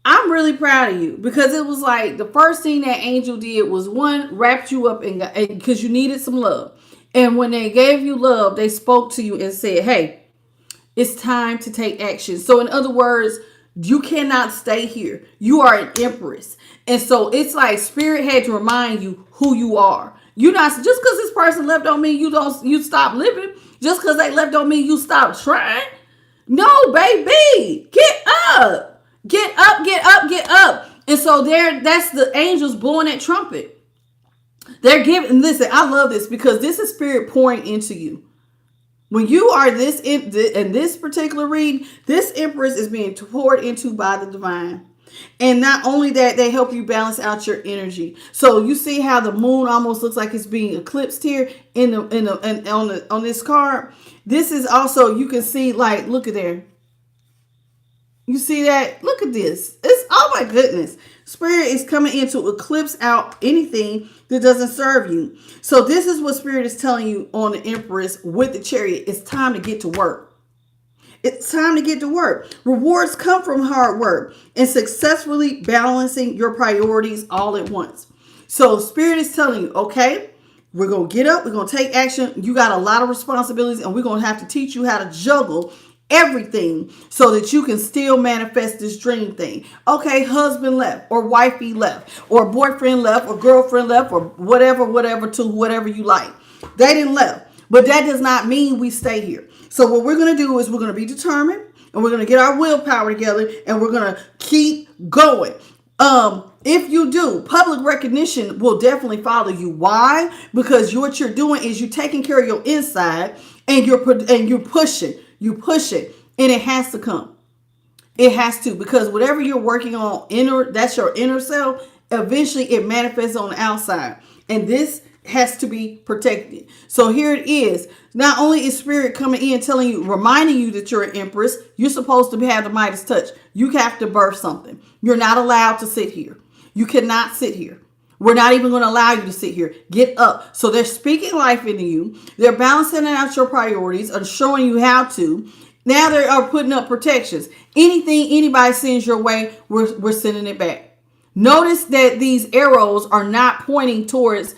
I'm really proud of you because it was like the first thing that angel did was one, wrapped you up and because you needed some love. And when they gave you love, they spoke to you and said, hey, it's time to take action. So in other words, you cannot stay here. You are an empress. And so it's like spirit had to remind you who you are. You're not just because this person left don't mean you stop living. Just because they left don't mean you stop trying. No, baby. Get up. Get up, get up, get up. And so that's the angels blowing that trumpet. They're giving, listen, I love this because this is spirit pouring into you. When you are in this particular reading, this empress is being poured into by the divine. And not only that, they help you balance out your energy. So you see how the moon almost looks like it's being eclipsed here on this card. This is also, you can see, like, look at there. You see that? Look at this. It's, oh my goodness. Spirit is coming in to eclipse out anything that doesn't serve you. So this is what Spirit is telling you on the Empress with the Chariot. It's time to get to work. It's time to get to work. Rewards come from hard work and successfully balancing your priorities all at once. So Spirit is telling you, okay, we're going to get up. We're going to take action. You got a lot of responsibilities and we're going to have to teach you how to juggle everything so that you can still manifest this dream thing. Okay, husband left or wifey left or boyfriend left or girlfriend left or whatever to whatever you like. They didn't left, but that does not mean we stay here. So what we're going to do is we're going to be determined and we're going to get our willpower together and we're going to keep going. If you do, public recognition will definitely follow you. Why? Because what you're doing is you're taking care of your inside and you're pushing. You push it and it has to come. It has to, because whatever you're working on that's your inner self. Eventually it manifests on the outside. And this has to be protected. So here it is. Not only is Spirit coming in telling you, reminding you that you're an Empress, you're supposed to have the Midas touch. You have to birth something. You're not allowed to sit here. You cannot sit here. We're not even going to allow you to sit here. Get up. So they're speaking life into you. They're balancing out your priorities and showing you how to. Now they are putting up protections. Anything anybody sends your way, we're sending it back. Notice that these arrows are not pointing towards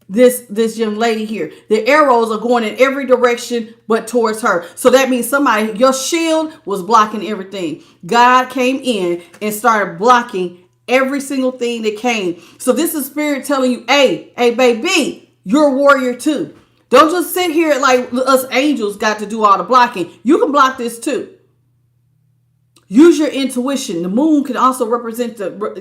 this young lady here. The arrows are going in every direction but towards her. So that means your shield was blocking everything. God came in and started blocking every single thing that came. So this is Spirit telling you, hey, baby, you're a warrior too. Don't just sit here like us angels got to do all the blocking. You can block this too. Use your intuition. The moon can also represent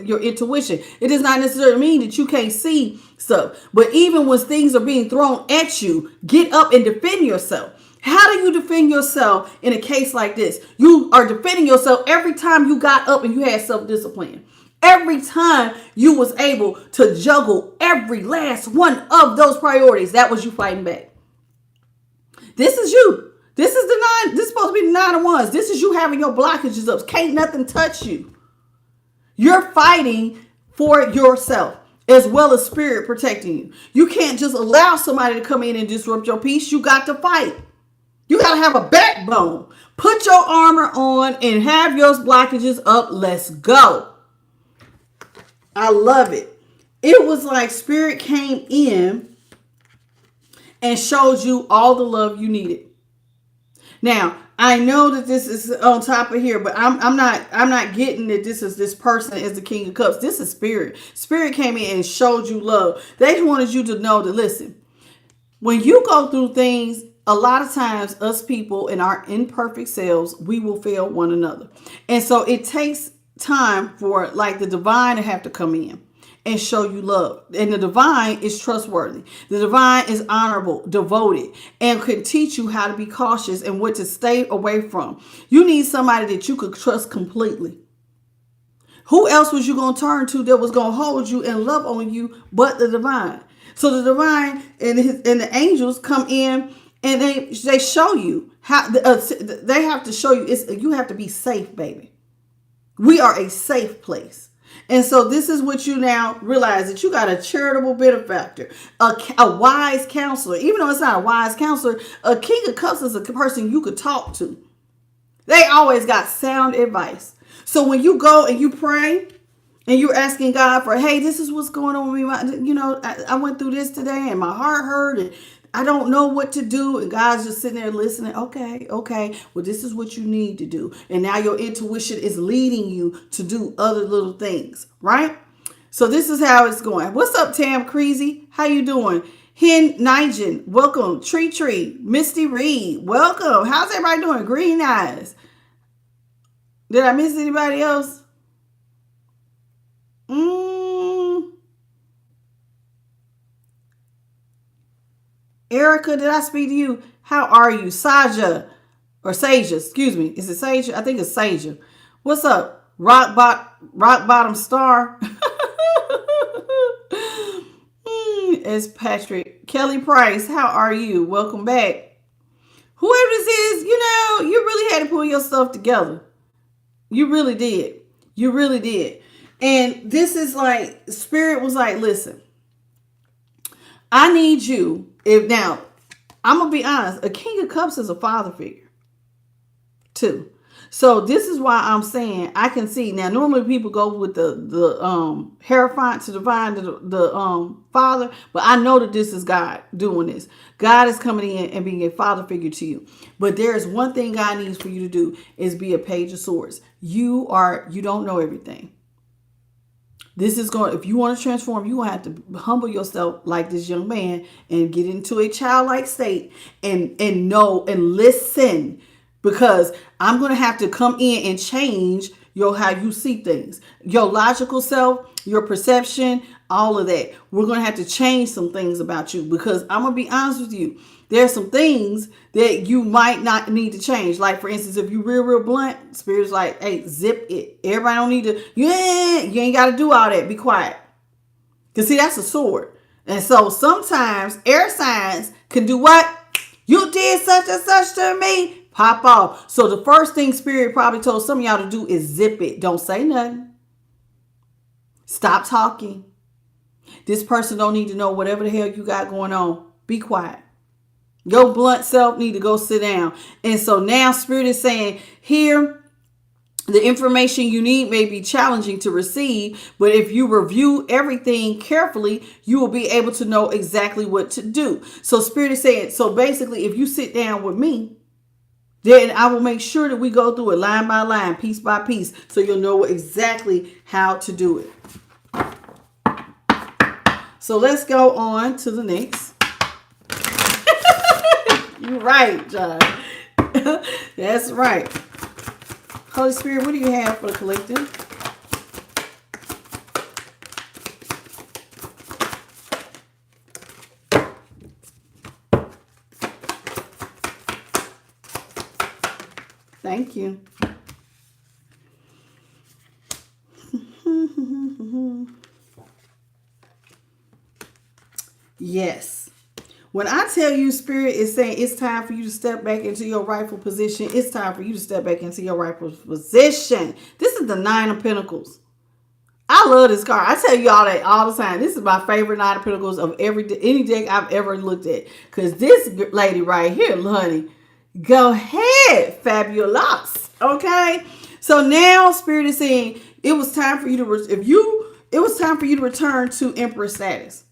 your intuition. It does not necessarily mean that you can't see stuff. But even when things are being thrown at you, get up and defend yourself. How do you defend yourself in a case like this? You are defending yourself every time you got up and you had self-discipline. Every time you was able to juggle every last one of those priorities, that was you fighting back. This is you. This is this is supposed to be the 9 of Wands. This is you having your blockages up. Can't nothing touch you. You're fighting for yourself as well as Spirit protecting you. You can't just allow somebody to come in and disrupt your peace. You got to fight. You got to have a backbone. Put your armor on and have your blockages up. Let's go. I love it. It was like Spirit came in and showed you all the love you needed. Now, I know that this is on top of here, but I'm not getting that this person is the King of Cups. This is Spirit. Spirit came in and showed you love. They wanted you to know that, listen, when you go through things, a lot of times us people in our imperfect selves, we will fail one another. And so it takes time for like the divine to have to come in and show you love. And the divine is trustworthy. The divine is honorable, devoted, and can teach you how to be cautious and what to stay away from. You need somebody that you could trust completely. Who else was you going to turn to that was going to hold you and love on you but the divine? So the divine and the angels come in and they show you how they have to show you you have to be safe, baby. We are a safe place. And so this is what you now realize, that you got a charitable benefactor, a wise counselor. Even though it's not a wise counselor, a King of Cups is a person you could talk to. They always got sound advice. So when you go and you pray and you're asking God for, hey, this is what's going on with me. I went through this today and my heart hurt and I don't know what to do. And God's just sitting there listening. Okay. Well, this is what you need to do. And now your intuition is leading you to do other little things, right? So this is how it's going. What's up, Tam Creasy? How you doing? Hen Nigel, welcome. Tree, Misty Reed, welcome. How's everybody doing? Green Eyes. Did I miss anybody else? Erica, did I speak to you? How are you? Saja, or Saja, excuse me. Is it Saja? I think it's Saja. What's up? Rock bottom star. It's Patrick. Kelly Price, how are you? Welcome back. Whoever this is, you really had to pull yourself together. You really did. You really did. And this is like, Spirit was like, listen, I need you. Now, I'm going to be honest, a King of Cups is a father figure too. So this is why I'm saying I can see. Now, normally people go with the Hierophant to divine the father, but I know that this is God doing this. God is coming in and being a father figure to you. But there is one thing God needs for you to do is be a Page of Swords. You don't know everything. This is going, if you want to transform, you're going to have to humble yourself like this young man and get into a childlike state and know and listen, because I'm going to have to come in and change how you see things, your logical self, your perception, all of that. We're going to have to change some things about you, because I'm going to be honest with you. There's some things that you might not need to change. Like, for instance, if you real blunt, Spirit's like, hey, zip it. Everybody don't need to, you ain't got to do all that. Be quiet. Because see, that's a sword. And so sometimes air signs can do what? You did such and such to me. Pop off. So the first thing Spirit probably told some of y'all to do is zip it. Don't say nothing. Stop talking. This person don't need to know whatever the hell you got going on. Be quiet. Your blunt self need to go sit down. And so now Spirit is saying, here, the information you need may be challenging to receive, but if you review everything carefully, you will be able to know exactly what to do. So Spirit is saying, so basically, if you sit down with me, then I will make sure that we go through it line by line, piece by piece, so you'll know exactly how to do it. So let's go on to the next. You're right, John. That's right. Holy Spirit, what do you have for the collective? Thank you. Yes. When I tell you Spirit is saying it's time for you to step back into your rightful position, it's time for you to step back into your rightful position. This is the Nine of Pentacles. I love this card. I tell you all that all the time. This is my favorite Nine of Pentacles of any deck I've ever looked at. Because this lady right here, honey, go ahead, fabulous. Okay? So now Spirit is saying it was time for you to return to Empress status.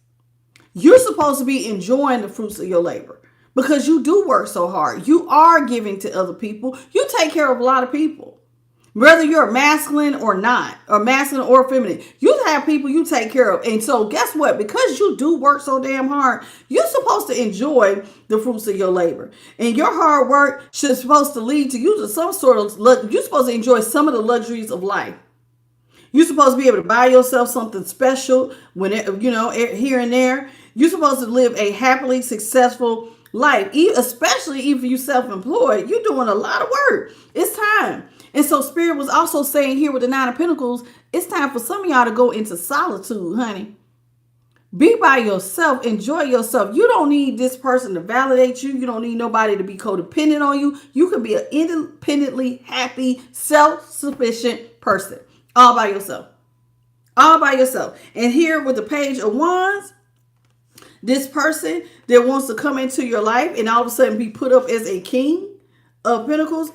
You're supposed to be enjoying the fruits of your labor. because you do work so hard. You are giving to other people. You take care of a lot of people. Whether you're masculine or not, or masculine or feminine, you have people you take care of. And so guess what? Because you do work so damn hard, you're supposed to enjoy the fruits of your labor. And your hard work should supposed to lead to you to some sort of, you're supposed to enjoy some of the luxuries of life. You're supposed to be able to buy yourself something special when here and there. You're supposed to live a happily successful life, especially if you're self-employed. You're doing a lot of work. It's time. And so Spirit was also saying here with the Nine of Pentacles, it's time for some of y'all to go into solitude, honey. Be by yourself. Enjoy yourself. You don't need this person to validate you. You don't need nobody to be codependent on you. You can be an independently happy, self-sufficient person. All by yourself. All by yourself. And here with the Page of Wands, this person that wants to come into your life and all of a sudden be put up as a king of Pentacles,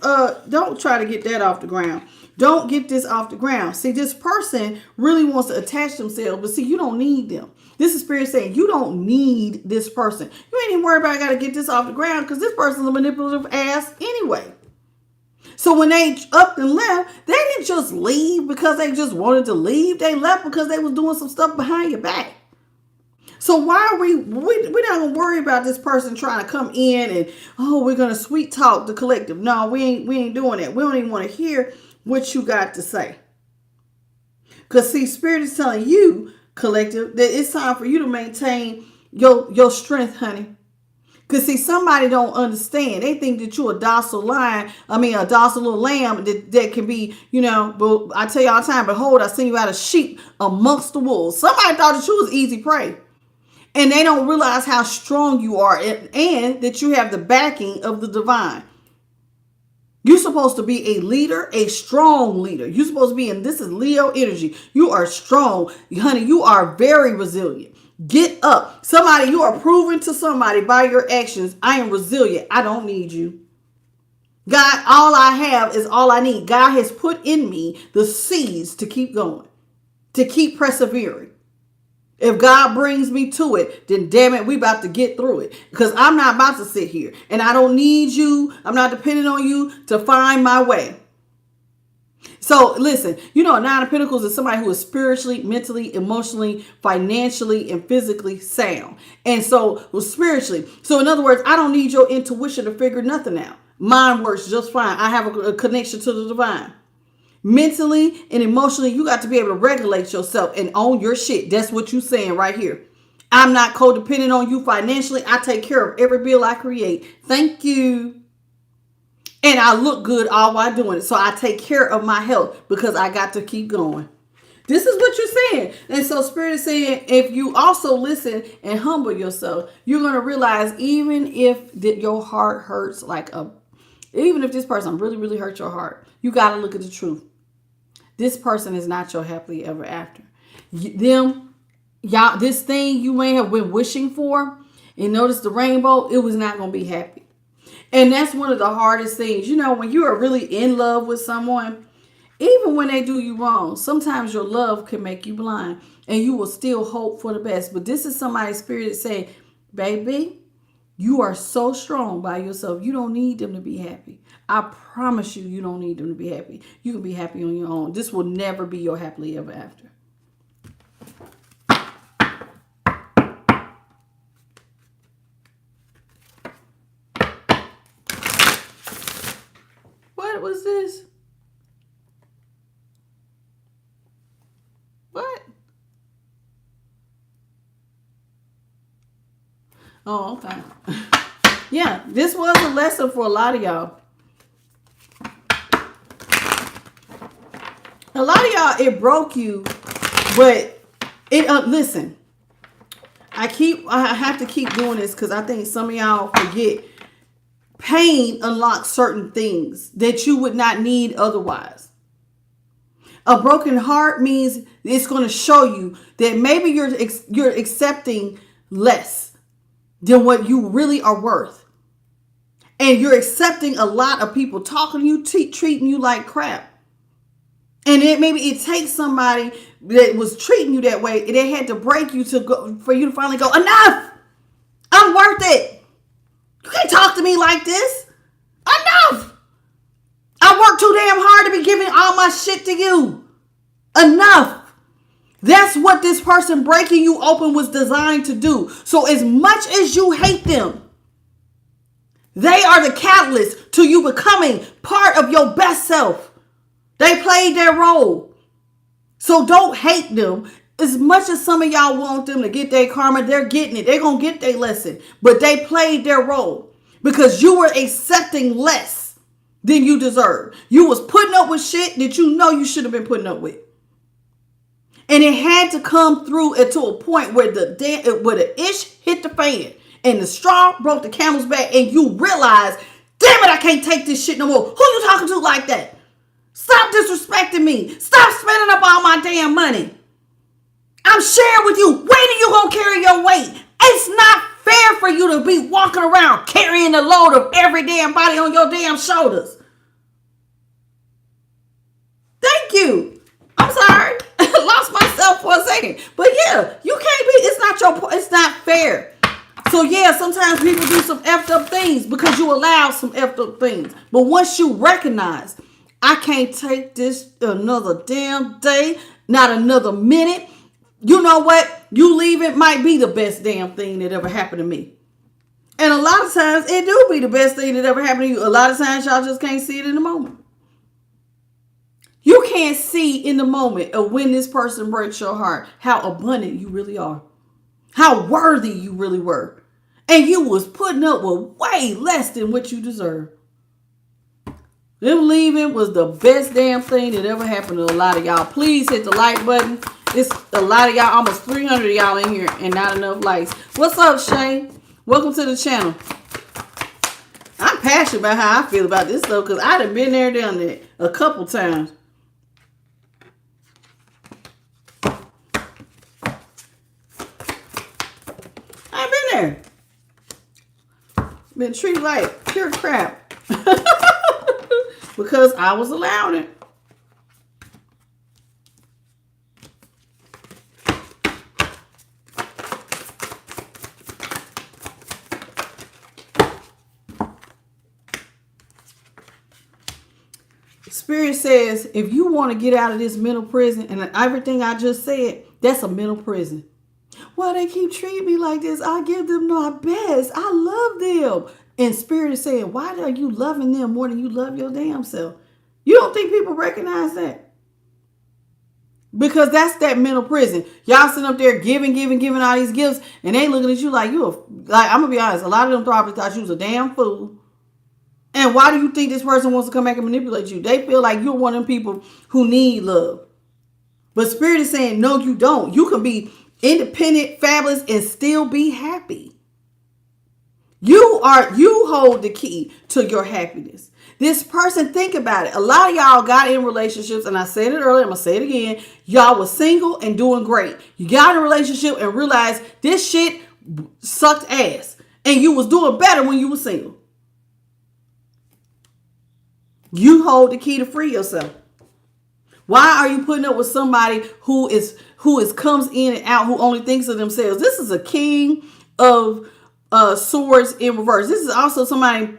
don't try to get that off the ground. Don't get this off the ground. See, this person really wants to attach themselves, but see, you don't need them. This is Spirit saying you don't need this person. You ain't even worried about I got to get this off the ground because this person's a manipulative ass anyway. So when they up and left, they didn't just leave because they just wanted to leave. They left because they was doing some stuff behind your back. So why are we're not gonna worry about this person trying to come in and we're gonna sweet talk the collective. No, we ain't doing that. We don't even want to hear what you got to say. Because see, Spirit is telling you, collective, that it's time for you to maintain your strength, honey. Because see, somebody don't understand. They think that you're a docile little lamb that can be, but I tell you all the time, behold, I send you out a sheep amongst the wolves. Somebody thought that you was easy prey. And they don't realize how strong you are and that you have the backing of the divine. You're supposed to be a leader, a strong leader. You're supposed to be this is Leo energy. You are strong. Honey, you are very resilient. Get up. Somebody, you are proving to somebody by your actions, I am resilient. I don't need you. God, all I have is all I need. God has put in me the seeds to keep going, to keep persevering. If God brings me to it, then damn it, we about to get through it. Because I'm not about to sit here. And I don't need you. I'm not depending on you to find my way. So listen, a Nine of Pentacles is somebody who is spiritually, mentally, emotionally, financially, and physically sound. And so spiritually. So in other words, I don't need your intuition to figure nothing out. Mine works just fine. I have a connection to the divine. Mentally and emotionally, you got to be able to regulate yourself and own your shit. That's what you're saying right here. I'm not codependent on you financially. I take care of every bill I create. Thank you. And I look good all while doing it. So I take care of my health because I got to keep going. This is what you're saying. And so Spirit is saying, if you also listen and humble yourself, you're going to realize even if your heart hurts even if this person really, really hurt your heart, you got to look at the truth. This person is not your happily ever after. This thing you may have been wishing for, and notice the rainbow, it was not going to be happy. And that's one of the hardest things. When you are really in love with someone, even when they do you wrong, sometimes your love can make you blind and you will still hope for the best. But this is somebody's spirit saying, baby, you are so strong by yourself. You don't need them to be happy. I promise you, you don't need them to be happy. You can be happy on your own. This will never be your happily ever after. What was this? What? Oh, okay. Yeah, this was a lesson for a lot of y'all. A lot of y'all, it broke you, but listen, I have to keep doing this because I think some of y'all forget. Pain unlocks certain things that you would not need otherwise. A broken heart means it's going to show you that maybe you're accepting less than what you really are worth. And you're accepting a lot of people talking to you, treating you like crap. And maybe it takes somebody that was treating you that way, and they had to break you for you to finally go, enough! I'm worth it! You to me like this. Enough. I work too damn hard to be giving all my shit to you. Enough. That's what this person breaking you open was designed to do. So as much as you hate them, they are the catalyst to you becoming part of your best self. They played their role. So don't hate them. As much as some of y'all want them to get their karma, they're getting it. They're going to get their lesson. But they played their role because you were accepting less than you deserve. You was putting up with shit that you know you should have been putting up with. And it had to come through to a point where the ish hit the fan and the straw broke the camel's back and you realize, damn it, I can't take this shit no more. Who you talking to like that? Stop disrespecting me. Stop spending up all my damn money. I'm sharing with you. When are you going to carry your weight? It's not fair for you to be walking around carrying the load of every damn body on your damn shoulders. Thank you. I'm sorry. I lost myself for a second. But yeah, you can't be, it's not fair. So yeah, sometimes people do some effed up things because you allow some effed up things. But once you recognize, I can't take this another damn day, not another minute. You know what? You leaving might be the best damn thing that ever happened to me. And a lot of times it do be the best thing that ever happened to you. A lot of times y'all just can't see it in the moment. You can't see in the moment of when this person breaks your heart how abundant you really are. How worthy you really were. And you was putting up with way less than what you deserve. Them leaving was the best damn thing that ever happened to a lot of y'all. Please hit the like button. It's a lot of y'all, almost 300 of y'all in here and not enough likes. What's up, Shay? Welcome to the channel. I'm passionate about how I feel about this stuff because I done been there, done that a couple times. I've been there. Been treated like pure crap. Because I was allowed it. Spirit says, if you want to get out of this mental prison, and everything I just said, that's a mental prison. Well, they keep treating me like this. I give them my best. I love them. And Spirit is saying, why are you loving them more than you love your damn self? You don't think people recognize that? Because that's that mental prison. Y'all sitting up there giving all these gifts, and they looking at you like I'm gonna be honest, a lot of them probably thought you was a damn fool. And why do you think this person wants to come back and manipulate you? They feel like you're one of them people who need love. But Spirit is saying, no, you don't. You can be independent, fabulous, and still be happy. You hold the key to your happiness. This person, think about it. A lot of y'all got in relationships, and I said it earlier, I'm going to say it again. Y'all was single and doing great. You got in a relationship and realized this shit sucked ass. And you was doing better when you were single. You hold the key to free yourself. Why are you putting up with somebody who comes in and out, who only thinks of themselves? This is a king of swords in reverse. This is also somebody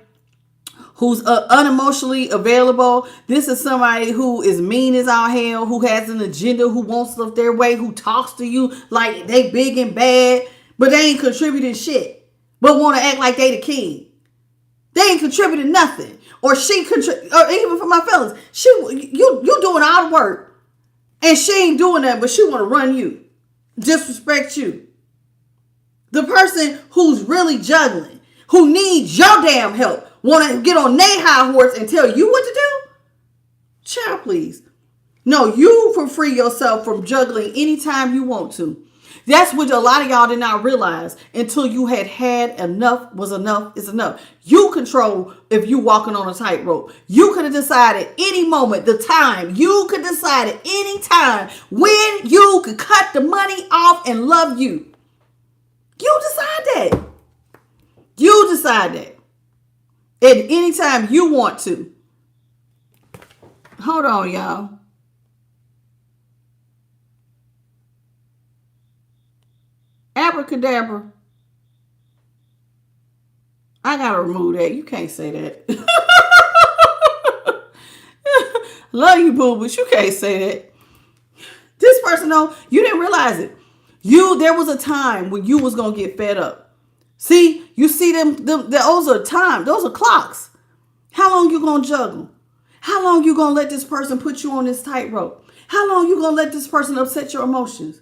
who's unemotionally available. This is somebody who is mean as all hell, who has an agenda, who wants stuff their way, who talks to you like they big and bad, but they ain't contributing shit, but want to act like they the king. They ain't contributing nothing. Or or even for my fellas, you doing all the work, and she ain't doing that, but she want to run you, disrespect you. The person who's really juggling, who needs your damn help, want to get on their high horse and tell you what to do? Child, please. No, you can free yourself from juggling anytime you want to. That's what a lot of y'all did not realize until you had enough was enough is enough. You control if you walking on a tightrope. You could have decided any moment, the time. You could decide at any time when you could cut the money off and love you. You decide that. You decide that. At any time you want to. Hold on, y'all. Abracadabra. I gotta remove that. You can't say that. Love you, boo, but you can't say that. This person, though, you didn't realize it. There was a time when you was gonna get fed up. See, you see those are time, those are clocks. How long you gonna juggle? How long you gonna let this person put you on this tightrope? How long you gonna let this person upset your emotions?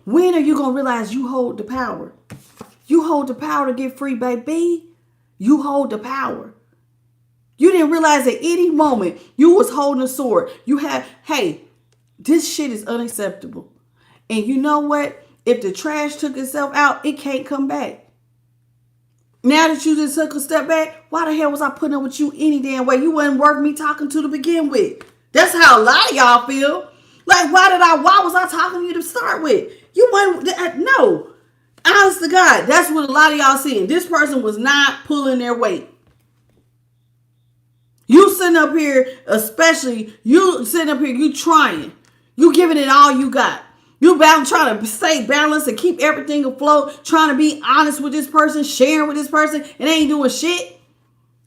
When are you gonna realize you hold the power? You hold the power to get free, baby. You hold the power. You didn't realize at any moment you was holding a sword. Hey, this shit is unacceptable. And you know what? If the trash took itself out, it can't come back. Now that you just took a step back, why the hell was I putting up with you any damn way? You wasn't worth me talking to begin with. That's how a lot of y'all feel. Like, why was I talking to you to start with? You wasn't, no. Honest to God, that's what a lot of y'all seeing. This person was not pulling their weight. You sitting up here, you trying. You giving it all you got. You trying to stay balanced and keep everything afloat, trying to be honest with this person, sharing with this person, and ain't doing shit.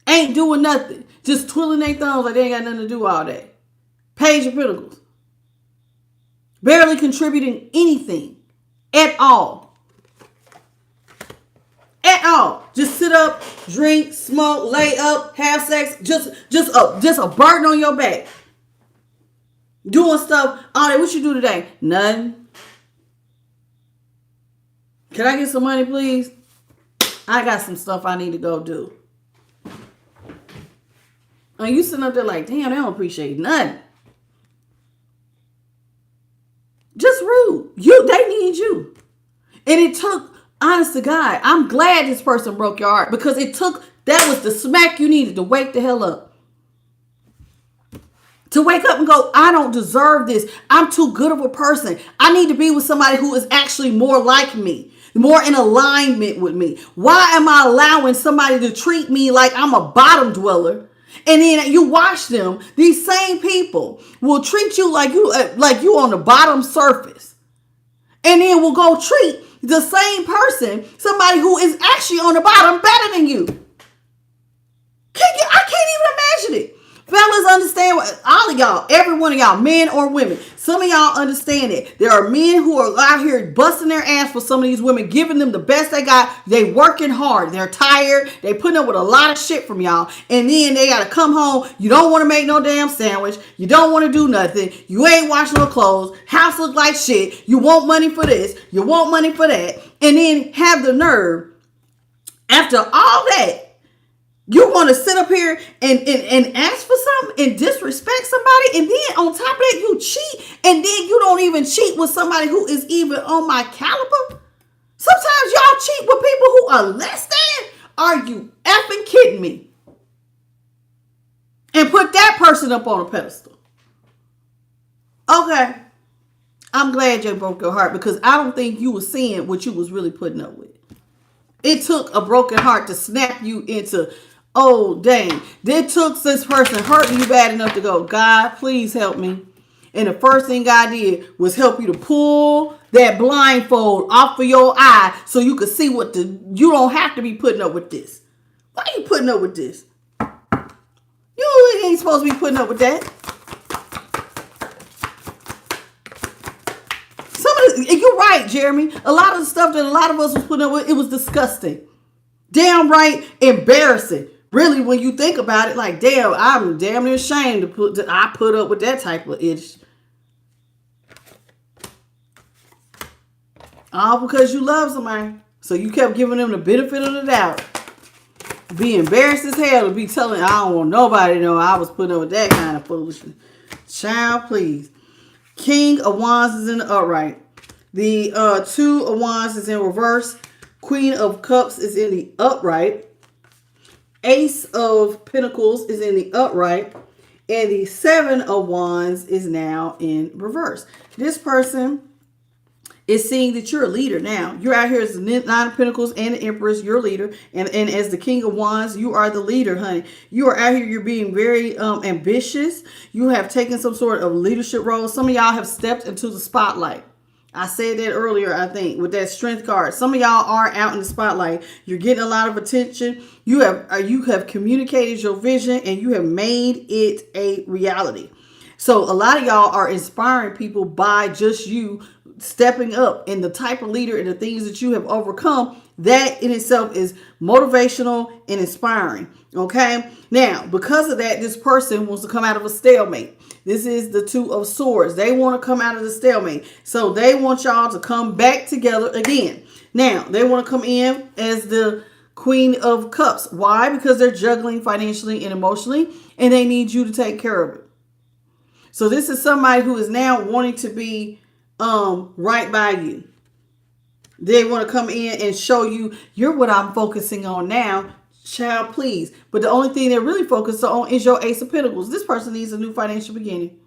Ain't doing nothing. Just twiddling their thumbs like they ain't got nothing to do all day. Page of Pentacles. Barely contributing anything at all. At all. Just sit up, drink, smoke, lay up, have sex, just a burden on your back. Doing stuff, all that. What you do today? Nothing. Can I get some money, please? I got some stuff I need to go do. And you sitting up there like, damn, they don't appreciate nothing. Just rude. They need you. And it took, honest to God, I'm glad this person broke your heart because that was the smack you needed to wake the hell up. To wake up and go, I don't deserve this. I'm too good of a person. I need to be with somebody who is actually more like me, more in alignment with me. Why am I allowing somebody to treat me like I'm a bottom dweller? And then you watch them, these same people will treat you like you on the bottom surface. And then will go treat the same person, somebody who is actually on the bottom, better than you. I can't even imagine it. Fellas, understand what all of y'all, every one of y'all, men or women, some of y'all understand it. There are men who are out here busting their ass for some of these women, giving them the best they got. They working hard. They're tired. They putting up with a lot of shit from y'all. And then they got to come home. You don't want to make no damn sandwich. You don't want to do nothing. You ain't washing no clothes. House look like shit. You want money for this. You want money for that. And then have the nerve, after all that, you want to sit up here and ask for something and disrespect somebody. And then on top of that, you cheat. And then you don't even cheat with somebody who is even on my caliber. Sometimes y'all cheat with people who are less than. Are you effing kidding me? And put that person up on a pedestal. Okay. I'm glad you broke your heart because I don't think you were seeing what you was really putting up with. It took a broken heart to snap you into, oh, dang. It took this person hurting you bad enough to go, God, please help me. And the first thing God did was help you to pull that blindfold off of your eye so you could see you don't have to be putting up with this. Why are you putting up with this? You ain't supposed to be putting up with that. You're right, Jeremy. A lot of the stuff that a lot of us was putting up with, it was disgusting. Downright embarrassing. Really, when you think about it, like, damn, I'm damn near ashamed I put up with that type of ish. All because you love somebody. So you kept giving them the benefit of the doubt. Be embarrassed as hell to be telling, I don't want nobody to know I was putting up with that kind of foolishness. Child, please. King of Wands is in the upright. The Two of Wands is in reverse. Queen of Cups is in the upright. Ace of Pentacles is in the upright. And the Seven of Wands is now in reverse. This person is seeing that you're a leader now. You're out here as the Nine of Pentacles and the Empress. You're a leader. And as the King of Wands, you are the leader, honey. You are out here. You're being very ambitious. You have taken some sort of leadership role. Some of y'all have stepped into the spotlight. I said that earlier, I think, with that strength card. Some of y'all are out in the spotlight. You're getting a lot of attention. You have communicated your vision and you have made it a reality. So a lot of y'all are inspiring people by just you stepping up, and the type of leader and the things that you have overcome. That in itself is motivational and inspiring. Okay. Now, because of that, this person wants to come out of a stalemate. This is the Two of Swords. They want to come out of the stalemate. So they want y'all to come back together again. Now, they want to come in as the Queen of Cups. Why? Because they're juggling financially and emotionally, and they need you to take care of it. So this is somebody who is now wanting to be right by you. They want to come in and show you, you're what I'm focusing on now. Child, please. But the only thing they're really focused on is your Ace of Pentacles. This person needs a new financial beginning.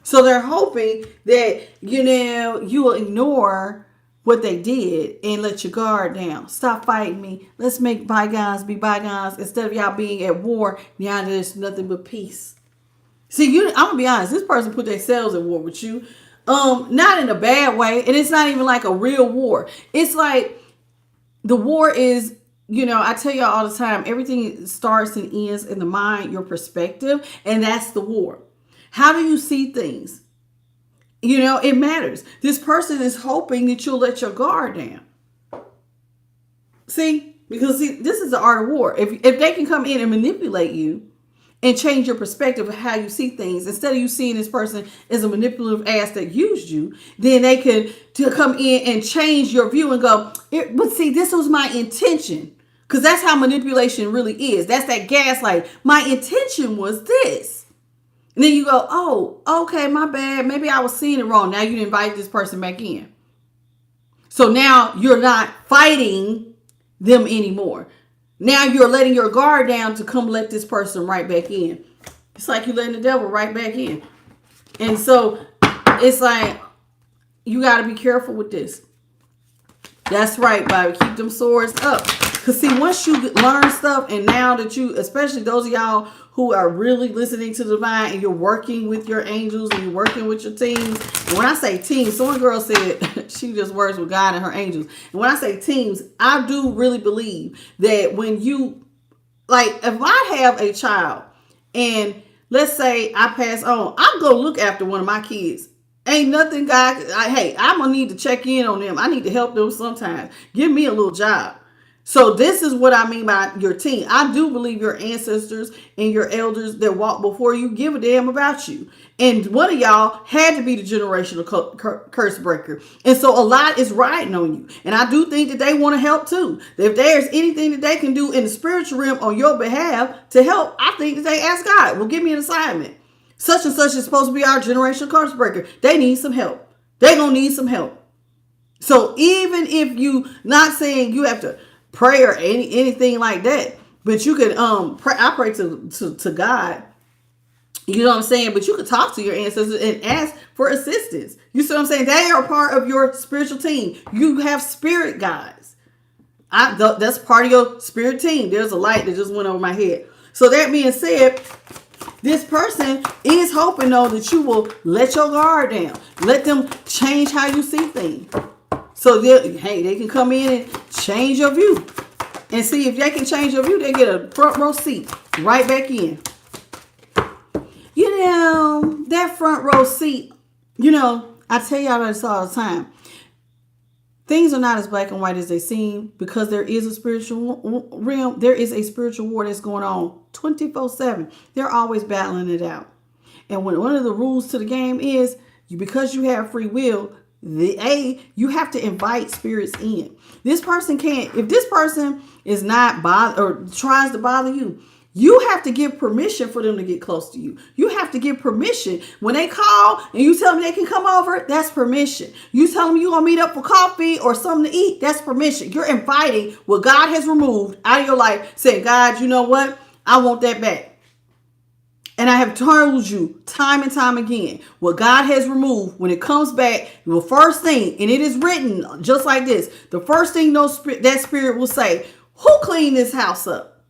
So they're hoping that, you will ignore what they did and let your guard down. Stop fighting me. Let's make bygones be bygones. Instead of y'all being at war, now there's nothing but peace. See, I'm going to be honest. This person put themselves at war with you. Not in a bad way. And it's not even like a real war. It's like the war is, I tell y'all all the time, everything starts and ends in the mind, your perspective, and that's the war. How do you see things? It matters. This person is hoping that you'll let your guard down. Because this is the art of war. If they can come in and manipulate you and change your perspective of how you see things, instead of you seeing this person as a manipulative ass that used you, then they could come in and change your view and go, but see, this was my intention. Because that's how manipulation really is. That's that gaslight. My intention was this. And then you go, oh, okay, my bad. Maybe I was seeing it wrong. Now you invite this person back in. So now you're not fighting them anymore. Now you're letting your guard down to come let this person right back in. It's like you're letting the devil right back in. And so it's like, you got to be careful with this. That's right, Bobby. Keep them swords up. Because see, once you learn stuff, and now that you, especially those of y'all who are really listening to the divine and you're working with your angels and you're working with your teams. And when I say teams, some girl said she just works with God and her angels. And when I say teams, I do really believe that when you, like, if I have a child and let's say I pass on, I'm going to look after one of my kids. Ain't nothing hey, I'm going to need to check in on them. I need to help them sometimes. Give me a little job. So this is what I mean by your team. I do believe your ancestors and your elders that walk before you give a damn about you. And one of y'all had to be the generational curse breaker. And so a lot is riding on you. And I do think that they want to help too. If there's anything that they can do in the spiritual realm on your behalf to help, I think that they ask God, well, give me an assignment. Such and such is supposed to be our generational curse breaker. They need some help. They're going to need some help. So even if you not saying you have to pray or anything like that, but you could pray. I pray to God, you know what I'm saying, but you could talk to your ancestors and ask for assistance. You see what I'm saying? They are part of your spiritual team. You have spirit guides. That's part of your spirit team. There's a light that just went over my head. So that being said, this person is hoping though that you will let your guard down, let them change how you see things. So they can come in and change your view. And see, if they can change your view, they get a front row seat right back in. That front row seat, I tell y'all this all the time. Things are not as black and white as they seem, because there is a spiritual realm. There is a spiritual war that's going on 24/7. They're always battling it out. And one of the rules to the game is, because you have free will, you have to invite spirits in. This person can't, if this person is not or tries to bother you, you have to give permission for them to get close to you. You have to give permission. When they call and you tell them they can come over, that's permission. You tell them you're going to meet up for coffee or something to eat, that's permission. You're inviting what God has removed out of your life, saying, God, you know what? I want that back. And I have told you time and time again, what God has removed, when it comes back, the first thing, and it is written just like this, the first thing that spirit will say, who cleaned this house up?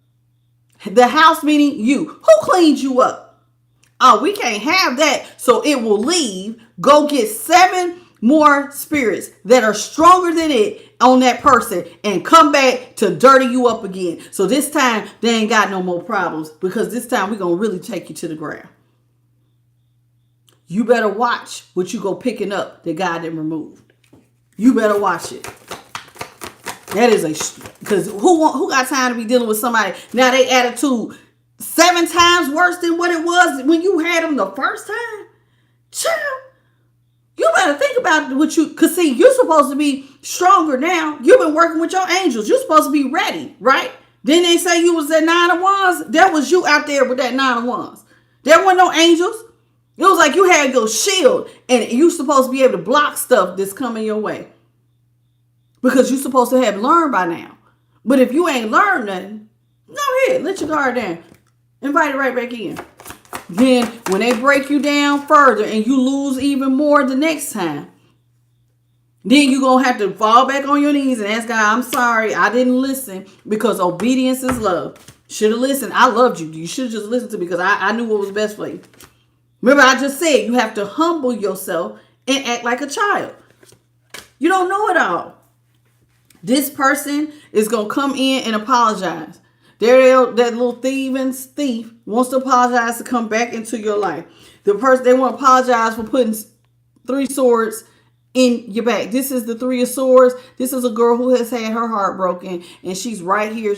The house meaning you. Who cleaned you up? Oh, we can't have that. So it will leave, go get 7 more spirits that are stronger than it on that person and come back to dirty you up again. So this time they ain't got no more problems, because this time we're going to really take you to the ground. You better watch what you go picking up that God didn't remove. You better watch it. That is because who got time to be dealing with somebody now they attitude 7 times worse than what it was when you had them the first time? Child, you better think about what because see, you're supposed to be stronger now. You've been working with your angels. You're supposed to be ready, right? Didn't they say you was that 9 of wands? That was you out there with that 9 of wands. There weren't no angels. It was like you had your shield and you're supposed to be able to block stuff that's coming your way. Because you're supposed to have learned by now. But if you ain't learned nothing, go ahead, let your guard down. Invite it right back in. Then when they break you down further and you lose even more the next time, then you're going to have to fall back on your knees and ask God, I'm sorry, I didn't listen, because obedience is love. Should have listened. I loved you. You should have just listened to me because I knew what was best for you. Remember, I just said you have to humble yourself and act like a child. You don't know it all. This person is going to come in and apologize. That little thief wants to apologize to come back into your life. The person, they want to apologize for putting 3 swords in your back. This is the 3 of swords. This is a girl who has had her heart broken, and she's right here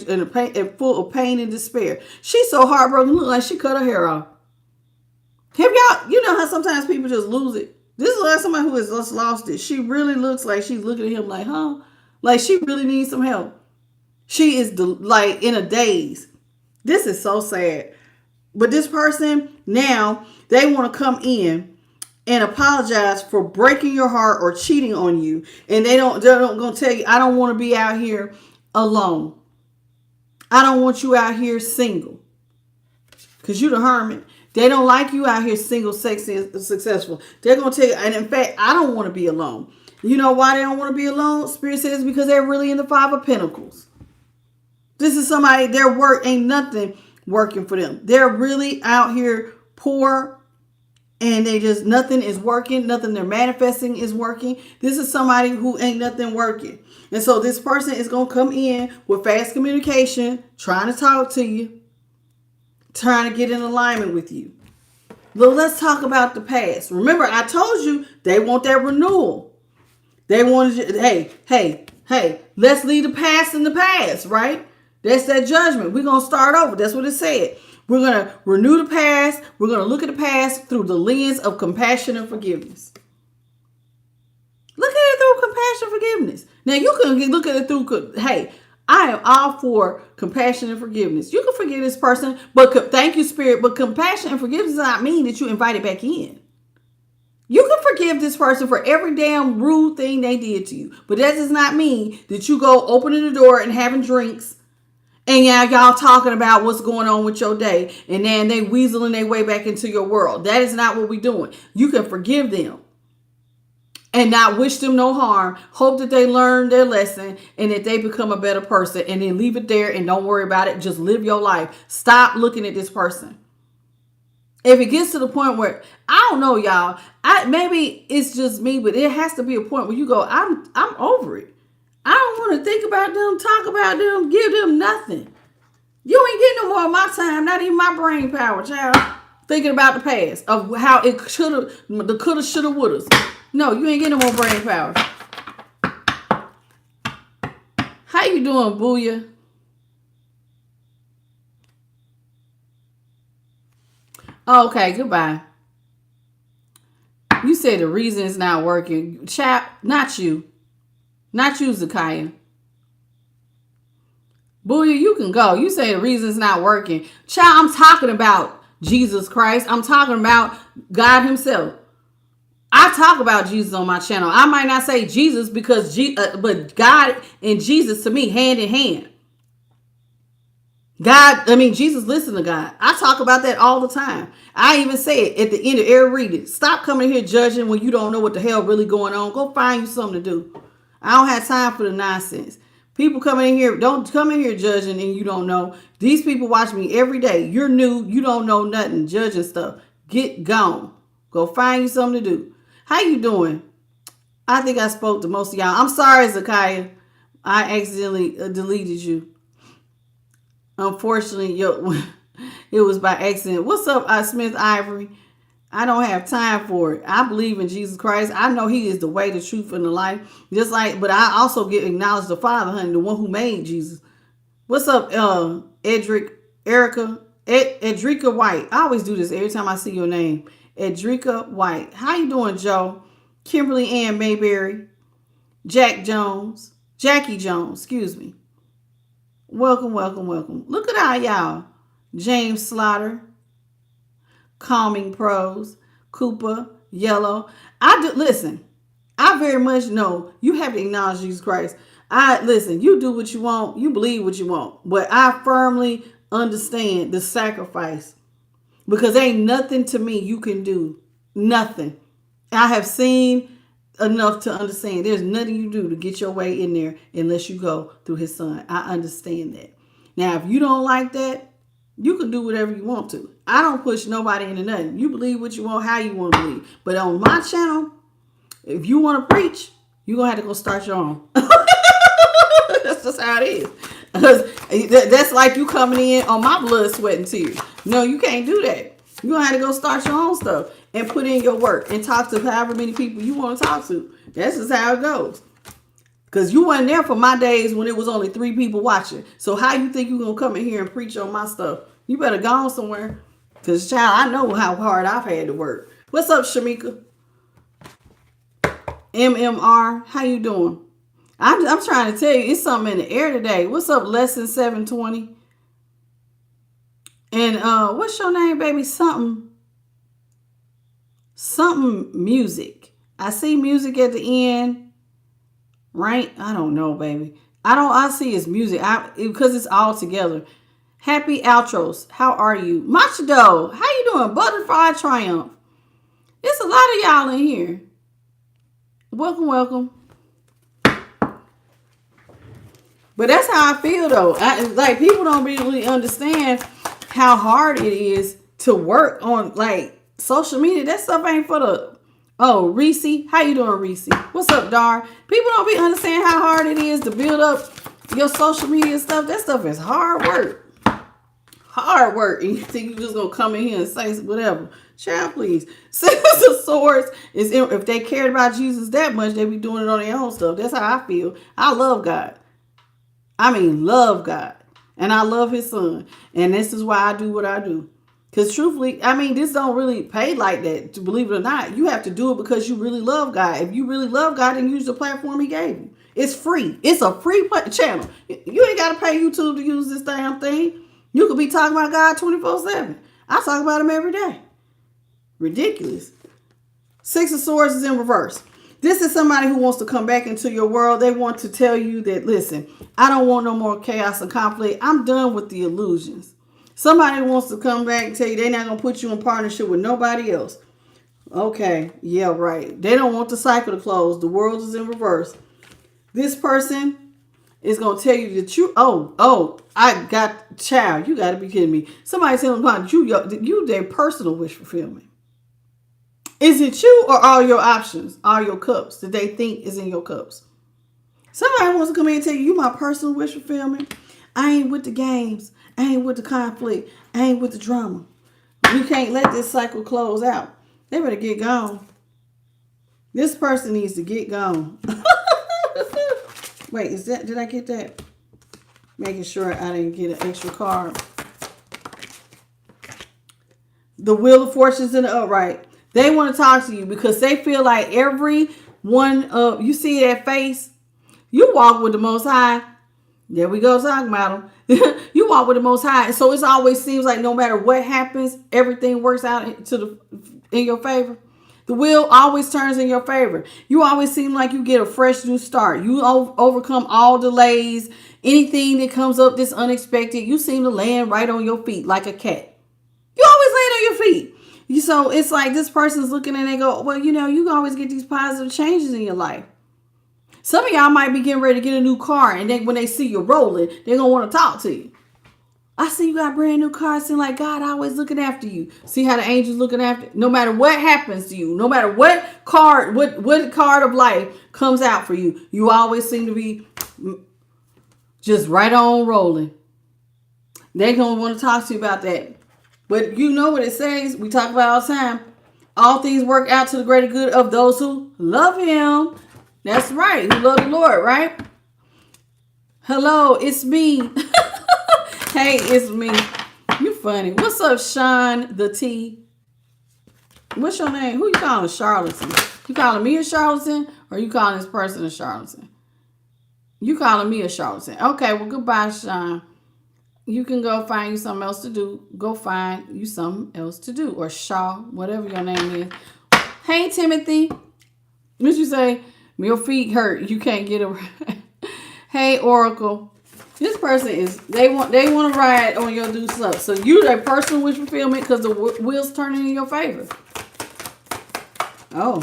full of pain and despair. She's so heartbroken, look like she cut her hair off. Have y'all, you know how sometimes people just lose it? This is like somebody who has just lost it. She really looks like she's looking at him like, huh? Like she really needs some help. She is like in a daze. This is so sad. But this person now, they want to come in and apologize for breaking your heart or cheating on you. And they're not going to tell you, I don't want to be out here alone. I don't want you out here single. Because you're the hermit. They don't like you out here single, sexy, and successful. They're going to tell you, and in fact, I don't want to be alone. You know why they don't want to be alone? Spirit says because they're really in the 5 of Pentacles. This is somebody, their work ain't nothing working for them. They're really out here poor and nothing is working. Nothing they're manifesting is working. This is somebody who ain't nothing working. And so this person is going to come in with fast communication, trying to talk to you, trying to get in alignment with you. Well, let's talk about the past. Remember, I told you they want that renewal. They wanted you, hey, let's leave the past in the past, right? That's that judgment. We're going to start over. That's what it said. We're going to renew the past. We're going to look at the past through the lens of compassion and forgiveness. Look at it through compassion and forgiveness. Now, you can look at it through, hey, I am all for compassion and forgiveness. You can forgive this person, but thank you, Spirit. But compassion and forgiveness does not mean that you invite it back in. You can forgive this person for every damn rude thing they did to you. But that does not mean that you go opening the door and having drinks and y'all talking about what's going on with your day. And then they weaseling their way back into your world. That is not what we're doing. You can forgive them and not wish them no harm. Hope that they learn their lesson and that they become a better person. And then leave it there and don't worry about it. Just live your life. Stop looking at this person. If it gets to the point where, I don't know, y'all, maybe it's just me, but it has to be a point where you go, I'm over it. I don't want to think about them, talk about them, give them nothing. You ain't getting no more of my time, not even my brain power, child. Thinking about the past, of how it should have, the coulda, shoulda, wouldas. No, you ain't getting no more brain power. How you doing, Booyah? Okay, goodbye. You said the reason it's not working. Chap, not you. Not you, Zakaya. Booyah, you can go. You say the reason it's not working. Child, I'm talking about Jesus Christ. I'm talking about God himself. I talk about Jesus on my channel. I might not say Jesus because but God and Jesus to me hand in hand. Jesus listened to God. I talk about that all the time. I even say it at the end of every reading. Stop coming here judging when you don't know what the hell really going on. Go find you something to do. I don't have time for the nonsense. People coming in here, don't come in here judging and you don't know. These people watch me every day. You're new. You don't know nothing. Judging stuff. Get gone. Go find you something to do. How you doing? I think I spoke to most of y'all. I'm sorry, Zakiah. I accidentally deleted you. Unfortunately, it was by accident. What's up, Smith Ivory? I don't have time for it. I believe in Jesus Christ. I know He is the way, the truth, and the life. Just like, but I also acknowledge the Father, honey, the one who made Jesus. What's up, Edrica White? I always do this every time I see your name. Edrica White. How you doing, Joe? Kimberly Ann Mayberry. Jackie Jones, excuse me. Welcome, welcome, welcome. Look at all y'all. James Slaughter, Calming Pros, Cooper, Yellow. Listen, I very much know you have to acknowledge Jesus Christ. Listen, you do what you want, you believe what you want. But I firmly understand the sacrifice. Because ain't nothing to me you can do. Nothing. I have seen enough to understand there's nothing you do to get your way in there unless you go through His Son. I understand that. Now, if you don't like that, you can do whatever you want to. I don't push nobody into nothing. You believe what you want, how you want to believe. But on my channel, if you want to preach, you're going to have to go start your own. That's just how it is. That's like you coming in on my blood, sweat, and tears. No, you can't do that. You're going to have to go start your own stuff and put in your work and talk to however many people you want to talk to. That's just how it goes. Because you weren't there for my days when it was only 3 people watching. So how you think you're going to come in here and preach on my stuff? You better go on somewhere. Because, child, I know how hard I've had to work. What's up, Shamika? MMR, how you doing? I'm trying to tell you, it's something in the air today. What's up, Lesson 720? And what's your name, baby? Something music. I see music at the end. Right? I don't know, baby. I see it's music. Because it's all together. Happy outros. How are you? Machado, how you doing? Butterfly Triumph. There's a lot of y'all in here. Welcome, welcome. But that's how I feel, though. Like, people don't really understand how hard it is to work on, like, social media. That stuff ain't for the... Oh, Reese. How you doing, Reese? What's up, Dar? People don't be understand how hard it is to build up your social media stuff. That stuff is hard work. Hard work. And you think you just going to come in here and say whatever. Child, please. Six of Swords is... If they cared about Jesus that much, they'd be doing it on their own stuff. That's how I feel. I love God. I mean, love God. And I love His Son. And this is why I do what I do. Because truthfully, I mean, this don't really pay like that, to believe it or not. You have to do it because you really love God. If you really love God, then use the platform He gave you. It's free. It's a free channel. You ain't got to pay YouTube to use this damn thing. You could be talking about God 24/7. I talk about Him every day. Ridiculous. Six of Swords is in reverse. This is somebody who wants to come back into your world. They want to tell you that, listen, I don't want no more chaos and conflict. I'm done with the illusions. Somebody wants to come back and tell you they're not going to put you in partnership with nobody else. Okay, yeah, right. They don't want the cycle to close. The world is in reverse. This person is going to tell you that you, I got, child, you got to be kidding me. Somebody telling about you their personal wish fulfillment. Is it you or all your options, all your cups that they think is in your cups? Somebody wants to come in and tell you my personal wish fulfillment. I ain't with the games. I ain't with the conflict. I ain't with the drama. We can't let this cycle close out. They better get gone. This person needs to get gone. Wait, did I get that? Making sure I didn't get an extra card. The Wheel of Fortune's in the upright. They want to talk to you because they feel like every one of, you see that face? You walk with the Most High. There we go talking about them. You walk with the Most High. So it always seems like no matter what happens, everything works out in your favor. The wheel always turns in your favor. You always seem like you get a fresh new start. You overcome all delays. Anything that comes up that's unexpected, you seem to land right on your feet like a cat. You always land on your feet. So it's like this person's looking and they go, well, you know, you always get these positive changes in your life. Some of y'all might be getting ready to get a new car, and then when they see you rolling, they're going to want to talk to you. I see you got a brand new car. It seems like God always looking after you. See how the angels looking after you? No matter what happens to you, no matter what card, what card of life comes out for you, you always seem to be just right on rolling. They're going to want to talk to you about that. But you know what it says. We talk about all the time. All things work out to the greater good of those who love him. That's right. Who love the Lord, right? Hello, it's me. Hey, it's me. You funny. What's up, Sean the T? What's your name? Who you calling a charlatan? You calling me a charlatan or you calling this person a charlatan? You calling me a charlatan. Okay, well, goodbye, Sean. You can go find you something else to do. Go find you something else to do. Or Shaw, whatever your name is. Hey, Timothy. What you say? Your feet hurt. You can't get around. Hey, Oracle. This person is, they want to ride on your do stuff. So you a personal wish fulfillment because the wheel's turning in your favor. Oh.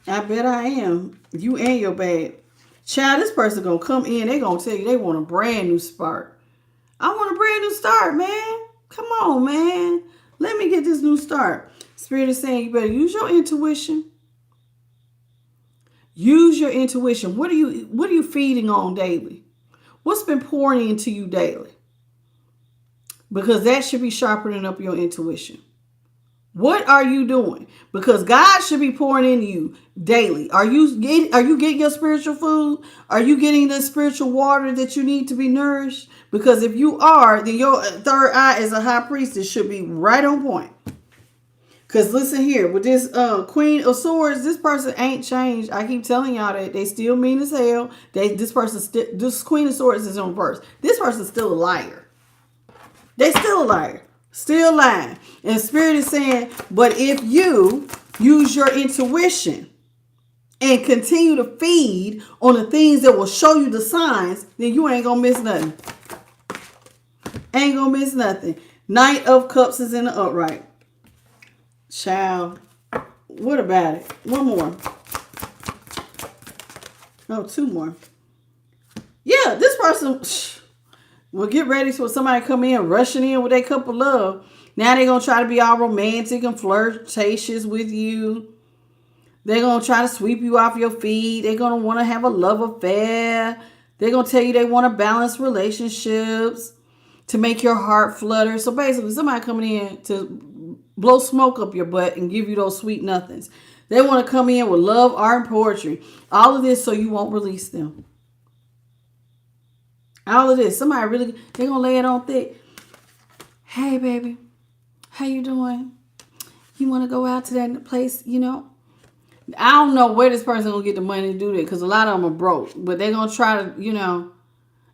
I bet I am. You and your bag. Child, this person going to come in. They going to tell you they want a brand new spark. I want a brand new start, man. Come on, man. Let me get this new start. Spirit is saying you better use your intuition. Use your intuition. What are you feeding on daily? What's been pouring into you daily? Because that should be sharpening up your intuition. What are you doing? Because God should be pouring into you daily. Are you getting your spiritual food? Are you getting the spiritual water that you need to be nourished? Because if you are, then your third eye as a high priestess should be right on point. Because listen here, with this Queen of Swords, this person ain't changed. I keep telling y'all that they still mean as hell. This Queen of Swords is on reverse. This person's still a liar. They still a liar. Still lying. And Spirit is saying, but if you use your intuition and continue to feed on the things that will show you the signs, then you ain't going to miss nothing. Ain't going to miss nothing. Knight of Cups is in the upright. Child, what about it? One more. No, two more. Yeah, this person will get ready for somebody come in, rushing in with a cup of love. Now they're going to try to be all romantic and flirtatious with you. They're going to try to sweep you off your feet. They're going to want to have a love affair. They're going to tell you they want to balance relationships to make your heart flutter. So basically, somebody coming in to blow smoke up your butt and give you those sweet nothings. They want to come in with love, art, and poetry. All of this so you won't release them. All of this. Somebody really, they're going to lay it on thick. Hey, baby. How you doing? You want to go out to that place, you know? I don't know where this person going to get the money to do that because a lot of them are broke. But they're going to try to, you know.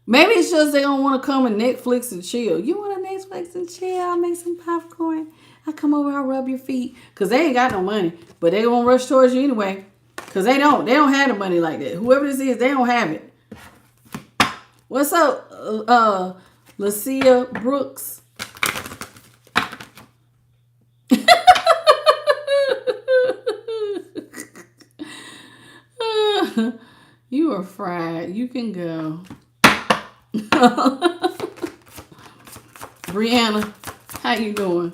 Maybe it's just they're going to want to come and Netflix and chill. You want to Netflix and chill? I'll make some popcorn. I come over, I'll rub your feet. Because they ain't got no money. But they won't rush towards you anyway. Because they don't have the money like that. Whoever this is, they don't have it. What's up, Lacia Brooks? You are fried. You can go. Brianna, how you doing?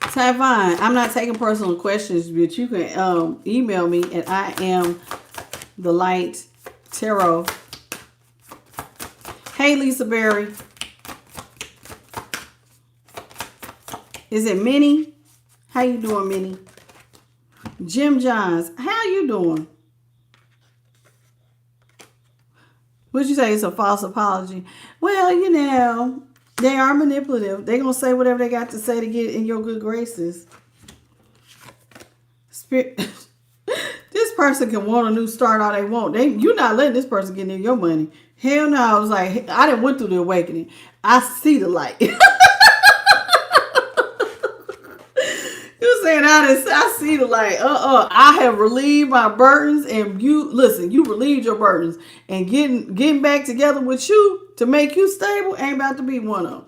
Tyvine, I'm not taking personal questions, but you can email me at IamTheLightTarot. Hey, Lisa Berry. Is it Minnie? How you doing, Minnie? Jim Johns, how you doing? What'd you say? It's a false apology. Well, you know, they are manipulative. They're going to say whatever they got to say to get in your good graces. Spirit. This person can want a new start all they want. You're not letting this person get in your money. Hell no. I was like, I didn't went through the awakening. I see the light. You saying I see the light. I have relieved my burdens, and you relieved your burdens, and getting back together with you to make you stable ain't about to be one of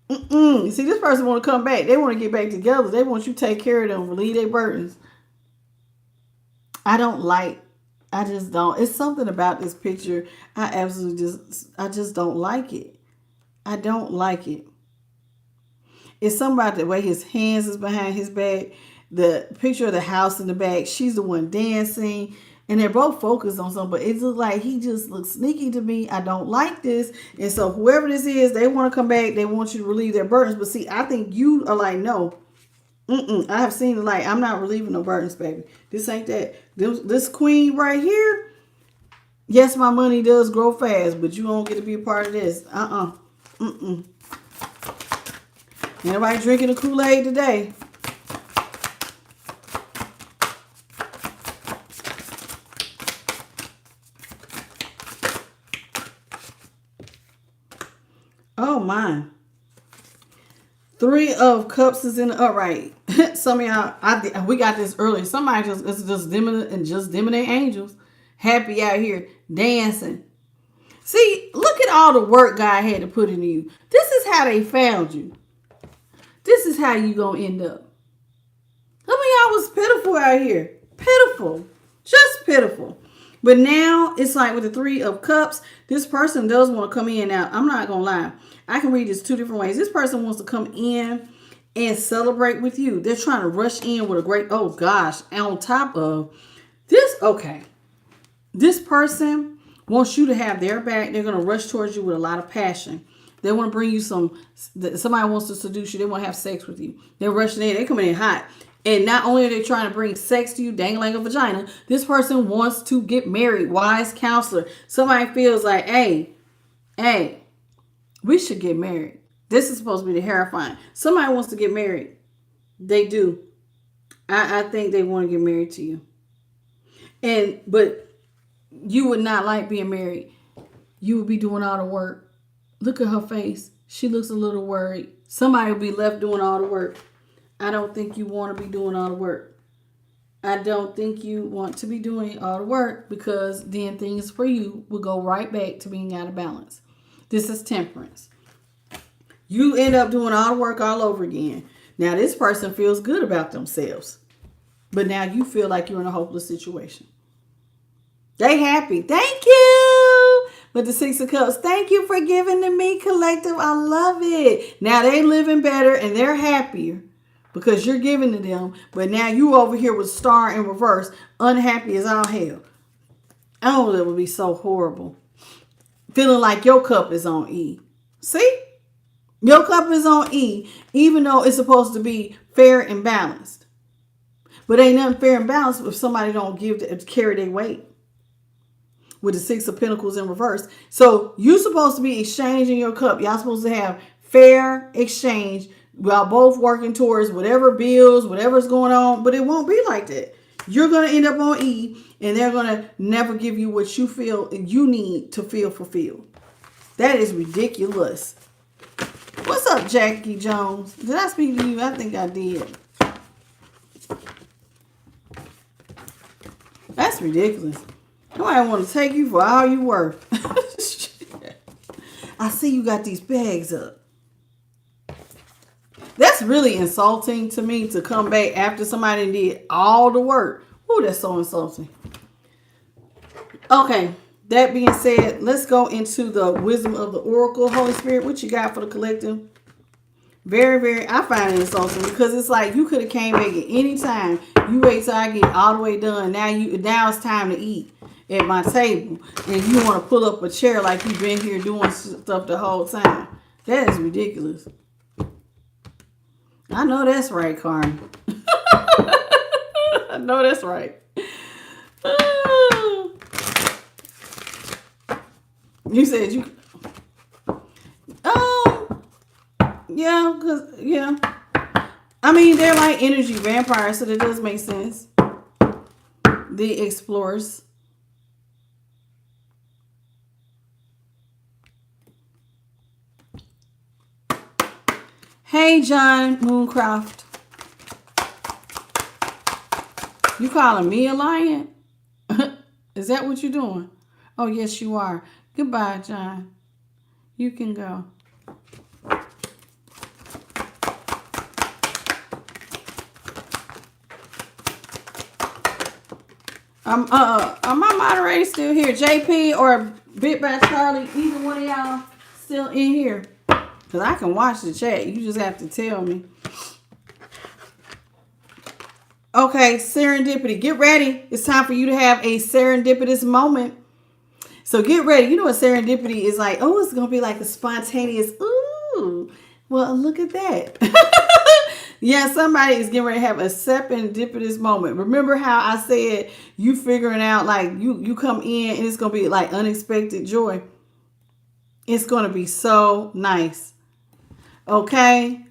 them. See, this person want to come back. They want to get back together. They want you to take care of them, relieve their burdens. I just don't. It's something about this picture. I just don't like it. I don't like it. It's something about the way his hands is behind his back. The picture of the house in the back. She's the one dancing. And they're both focused on something. But it looks like he just looks sneaky to me. I don't like this. And so whoever this is, they want to come back. They want you to relieve their burdens. But see, I think you are like, no. I have seen the light. I'm not relieving no burdens, baby. This ain't that. This queen right here. Yes, my money does grow fast. But you don't get to be a part of this. Ain't nobody drinking the Kool-Aid today. Oh my. 3 of Cups is in the upright. Some of y'all, we got this early. Somebody just dimming their angels. Happy out here dancing. See, look at all the work God had to put into you. This is how they found you. This is how you gonna end up. Some of y'all was pitiful out here. Pitiful. Just pitiful. But now it's like with the 3 of Cups, this person does want to come in. Now, I'm not going to lie. I can read this 2 different ways. This person wants to come in and celebrate with you. They're trying to rush in with a great, oh gosh, and on top of this, okay. This person wants you to have their back. They're going to rush towards you with a lot of passion. They want to bring you somebody wants to seduce you. They want to have sex with you. They're rushing in. They're coming in hot. And not only are they trying to bring sex to you, dangling a vagina, this person wants to get married. Wise counselor. Somebody feels like, hey, we should get married. This is supposed to be the terrifying. Somebody wants to get married. They do. I think they want to get married to you. But you would not like being married. You would be doing all the work. Look at her face. She looks a little worried. Somebody will be left doing all the work. I don't think you want to be doing all the work. I don't think you want to be doing all the work because then things for you will go right back to being out of balance. This is Temperance. You end up doing all the work all over again. Now this person feels good about themselves. But now you feel like you're in a hopeless situation. They happy. Thank you. But the 6 of Cups, thank you for giving to me, collective. I love it. Now they living better and they're happier. Because you're giving to them. But now you over here with Star in reverse. Unhappy as all hell. Oh, that would be so horrible. Feeling like your cup is on E. See? Your cup is on E. Even though it's supposed to be fair and balanced. But ain't nothing fair and balanced if somebody don't carry their weight. With the 6 of Pentacles in reverse. So you're supposed to be exchanging your cup. Y'all supposed to have fair exchange. While both working towards whatever bills, whatever's going on, but it won't be like that. You're going to end up on E, and they're going to never give you what you feel you need to feel fulfilled. That is ridiculous. What's up, Jackie Jones? Did I speak to you? I think I did. That's ridiculous. Nobody want to take you for all you worth. I see you got these bags up. That's really insulting to me to come back after somebody did all the work. Ooh, that's so insulting. Okay, that being said, let's go into the wisdom of the oracle. Holy Spirit, what you got for the collective? Very, I find it insulting because it's like you could have came back at any time. You wait till I get all the way done. Now it's time to eat at my table. And you want to pull up a chair like you've been here doing stuff the whole time. That is ridiculous. I know that's right, Carmen. I know that's right. You said you... Yeah. I mean, they're like energy vampires, so that does make sense. The explorers. Hey, John Mooncroft. You calling me a lion? Is that what you're doing? Oh, yes, you are. Goodbye, John. You can go. Are my moderators still here? JP or Bit by Charlie? Either one of y'all still in here? Because I can watch the chat. You just have to tell me. Okay, serendipity. Get ready. It's time for you to have a serendipitous moment. So get ready. You know what serendipity is like? Oh, it's going to be like a spontaneous, ooh. Well, look at that. Yeah, somebody is getting ready to have a serendipitous moment. Remember how I said you figuring out like you come in and it's going to be like unexpected joy. It's going to be so nice. Okay.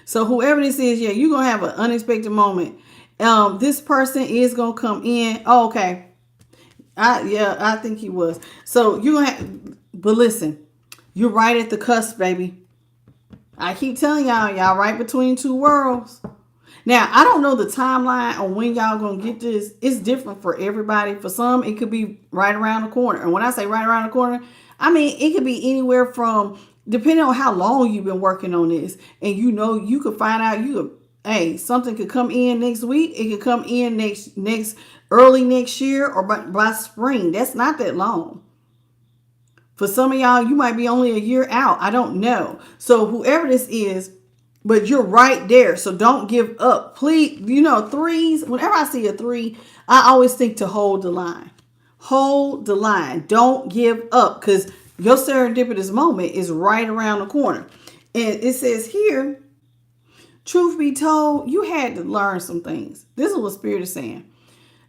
So whoever this is, yeah, you're going to have an unexpected moment. This person is going to come in. Oh, okay. I think he was. So you're going to have, but listen, you're right at the cusp, baby. I keep telling y'all right between two worlds. Now, I don't know the timeline on when y'all going to get this. It's different for everybody. For some, it could be right around the corner. And when I say right around the corner, I mean, it could be anywhere from, depending on how long you've been working on this. And you could find out, something could come in next week. It could come in next early next year or by spring. That's not that long. For some of y'all, you might be only a year out. I don't know. So whoever this is, but you're right there. So don't give up. Please, threes, whenever I see a 3, I always think to hold the line. Hold the line. Don't give up because your serendipitous moment is right around the corner. And it says here, truth be told, you had to learn some things. This is what Spirit is saying.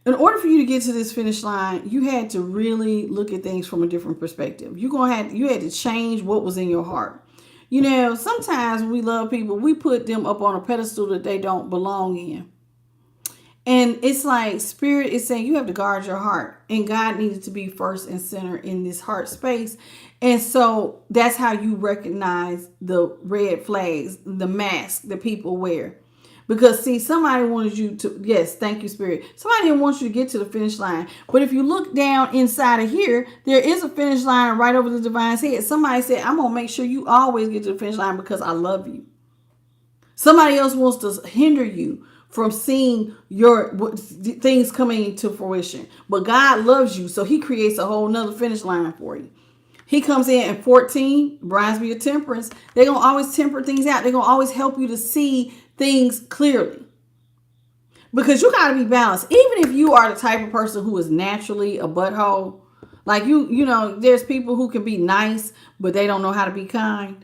In order for you to get to this finish line, you had to really look at things from a different perspective. You had to change what was in your heart. Sometimes when we love people, we put them up on a pedestal that they don't belong in. And it's like Spirit is saying you have to guard your heart. And God needed to be first and center in this heart space. And so that's how you recognize the red flags, the mask that people wear. Because, see, somebody wanted you to, yes, thank you, Spirit. Somebody didn't want you to get to the finish line. But if you look down inside of here, there is a finish line right over the divine's head. Somebody said, I'm going to make sure you always get to the finish line because I love you. Somebody else wants to hinder you from seeing your things coming to fruition. But God loves you, so he creates a whole nother finish line for you. He comes in at 14, reminds me of temperance. They're going to always temper things out. They're going to always help you to see things clearly. Because you got to be balanced. Even if you are the type of person who is naturally a butthole. Like there's people who can be nice, but they don't know how to be kind.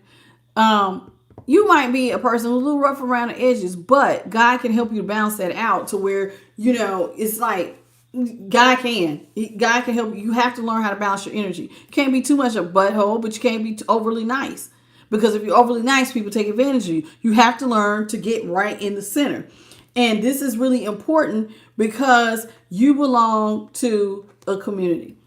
You might be a person who's a little rough around the edges, but God can help you to balance that out to where, it's like, God can help you. You have to learn how to balance your energy. You can't be too much a butthole, but you can't be overly nice. Because if you're overly nice, people take advantage of you. You have to learn to get right in the center. And this is really important because you belong to a community.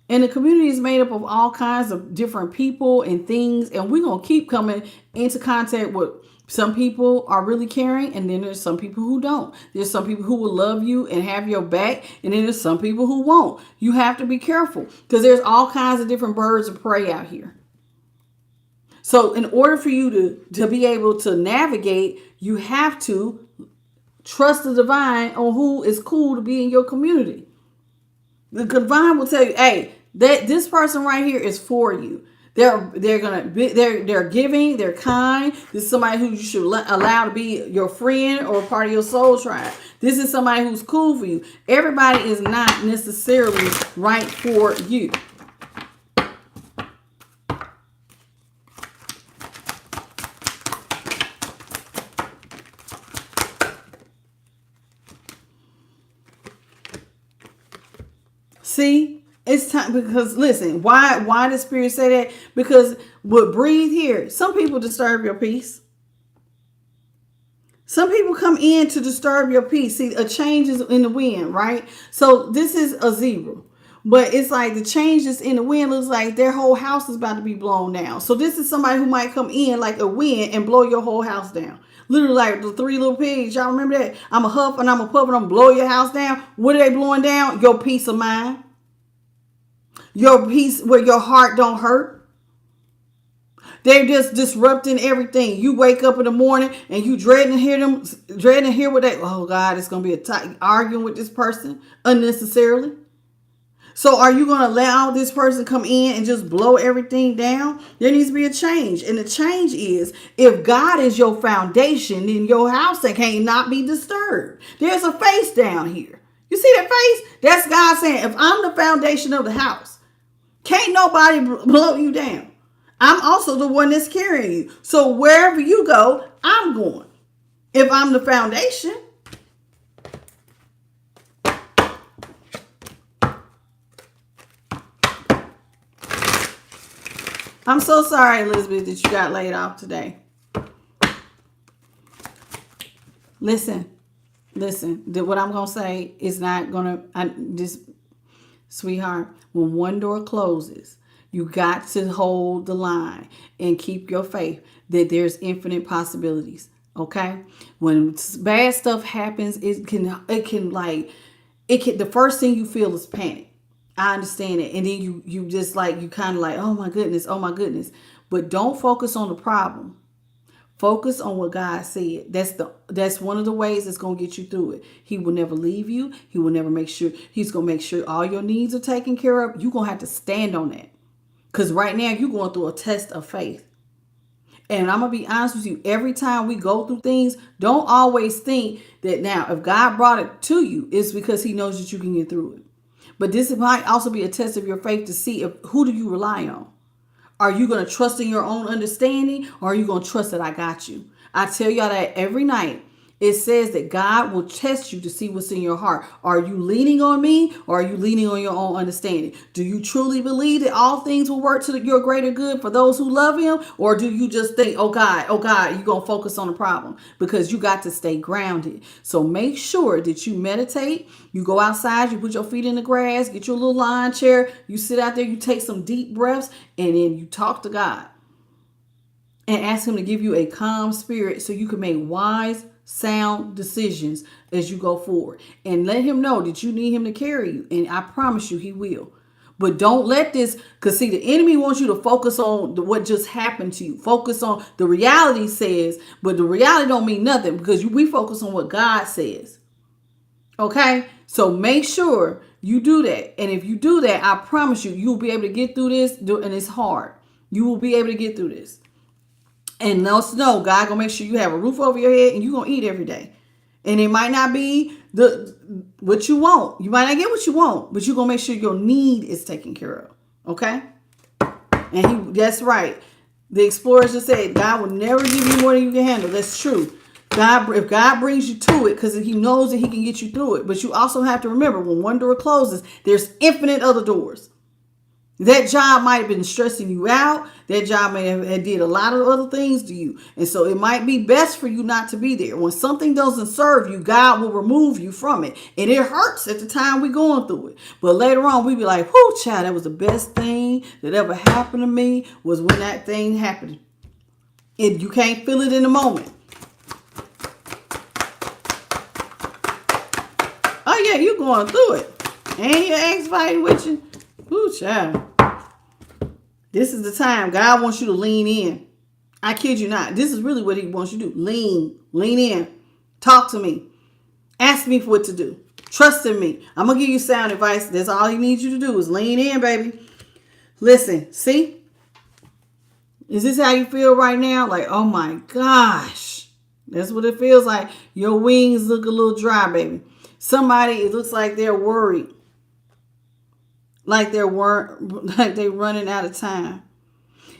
And the community is made up of all kinds of different people and things. And we're going to keep coming into contact with some people are really caring, and then there's some people who don't. There's some people who will love you and have your back, and then there's some people who won't. You have to be careful because there's all kinds of different birds of prey out here. So in order for you to be able to navigate, you have to trust the divine on who is cool to be in your community. The divine will tell you, hey, that this person right here is for you. They're giving, they're kind. This is somebody who you should allow to be your friend or part of your soul tribe. This is somebody who's cool for you. Everybody is not necessarily right for you. See? It's time because listen, why does Spirit say that? Because what breathe here, some people disturb your peace. Some people come in to disturb your peace. See, a change is in the wind, right? So this is a 0. But it's like the changes in the wind looks like their whole house is about to be blown down. So this is somebody who might come in like a wind and blow your whole house down. Literally like the 3 little pigs. Y'all remember that? I'm a huff and I'm a puff and I'm blow your house down. What are they blowing down? Your peace of mind. Your peace where your heart don't hurt. They're just disrupting everything. You wake up in the morning and you dreading to hear what they, oh God, it's going to be arguing with this person unnecessarily. So are you going to allow this person come in and just blow everything down? There needs to be a change. And the change is, if God is your foundation, then your house can't not be disturbed. There's a face down here. You see that face? That's God saying, if I'm the foundation of the house, can't nobody blow you down. I'm also the one that's carrying you. So wherever you go, I'm going. If I'm the foundation. I'm so sorry, Elizabeth, that you got laid off today. Listen, what I'm going to say is not going to, sweetheart, when one door closes, you got to hold the line and keep your faith that there's infinite possibilities. Okay? When bad stuff happens, the first thing you feel is panic. I understand it. And then you just you kind of oh my goodness. But don't focus on the problem. Focus on what God said. That's one of the ways that's going to get you through it. He will never leave you. He will never he's going to make sure all your needs are taken care of. You're going to have to stand on that. Because right now you're going through a test of faith. And I'm going to be honest with you. Every time we go through things, don't always think that now if God brought it to you, it's because he knows that you can get through it. But this might also be a test of your faith to see who do you rely on. Are you going to trust in your own understanding, or are you going to trust that I got you? I tell y'all that every night. It says that God will test you to see what's in your heart. Are you leaning on me, or are you leaning on your own understanding? Do you truly believe that all things will work to your greater good for those who love him? Or do you just think, oh God, you're going to focus on the problem? Because you got to stay grounded. So make sure that you meditate. You go outside, you put your feet in the grass, get your little lawn chair. You sit out there, you take some deep breaths, and then you talk to God. And ask him to give you a calm spirit so you can make wise, sound decisions as you go forward. And let him know that you need him to carry you. And I promise you he will. But don't let this, because see, the enemy wants you to focus on what just happened to you. Focus on the reality says, but the reality don't mean nothing because we focus on what God says. Okay? So make sure you do that. And if you do that, I promise you, you'll be able to get through this. And it's hard. You will be able to get through this. And also know God gonna make sure you have a roof over your head and you're gonna eat every day. And it might not be what you want. You might not get what you want, but you're gonna make sure your need is taken care of. Okay? And that's right. The explorers just said God will never give you more than you can handle. That's true. If God brings you to it, because he knows that he can get you through it. But you also have to remember, when one door closes, there's infinite other doors. That job might have been stressing you out. That job may have did a lot of other things to you. And so it might be best for you not to be there. When something doesn't serve you, God will remove you from it. And it hurts at the time we're going through it. But later on, we be like, whoo, child, that was the best thing that ever happened to me was when that thing happened. And you can't feel it in the moment. Oh, yeah, you going through it. And your ex fighting with you. Ooh, child. This is the time God wants you to lean in. I kid you not. This is really what he wants you to do. Lean in. Talk to me. Ask me for what to do. Trust in me. I'm going to give you sound advice. That's all he needs you to do is lean in, baby. Listen, see? Is this how you feel right now? Like, oh my gosh. That's what it feels like. Your wings look a little dry, baby. It looks like they're worried. Like they're running out of time.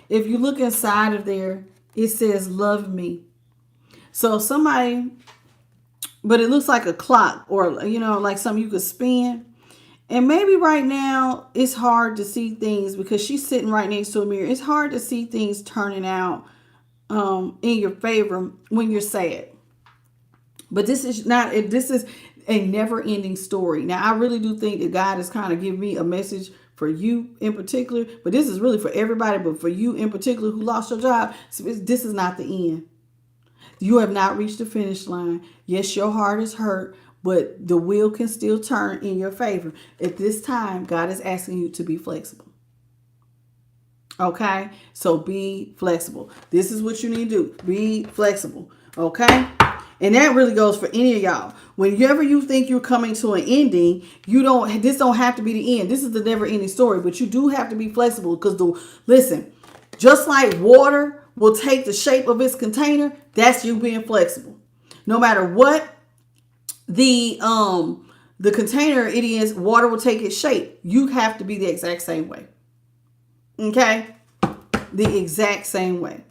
If you look inside of there, it says, love me. So but it looks like a clock or, like something you could spin. And maybe right now it's hard to see things because she's sitting right next to a mirror. It's hard to see things turning out in your favor when you're sad. But this is a never-ending story. Now, I really do think that God has kind of given me a message for you in particular, but this is really for everybody, but for you in particular who lost your job, this is not the end. You have not reached the finish line. Yes, your heart is hurt, but the wheel can still turn in your favor. At this time, God is asking you to be flexible. Okay, so be flexible. This is what you need to do. Be flexible. Okay, and that really goes for any of y'all. Whenever you think you're coming to an ending, this don't have to be the end. This is the never ending story, but you do have to be flexible because listen, just like water will take the shape of its container, that's you being flexible. No matter what the container it is, water will take its shape. You have to be the exact same way. Okay? The exact same way.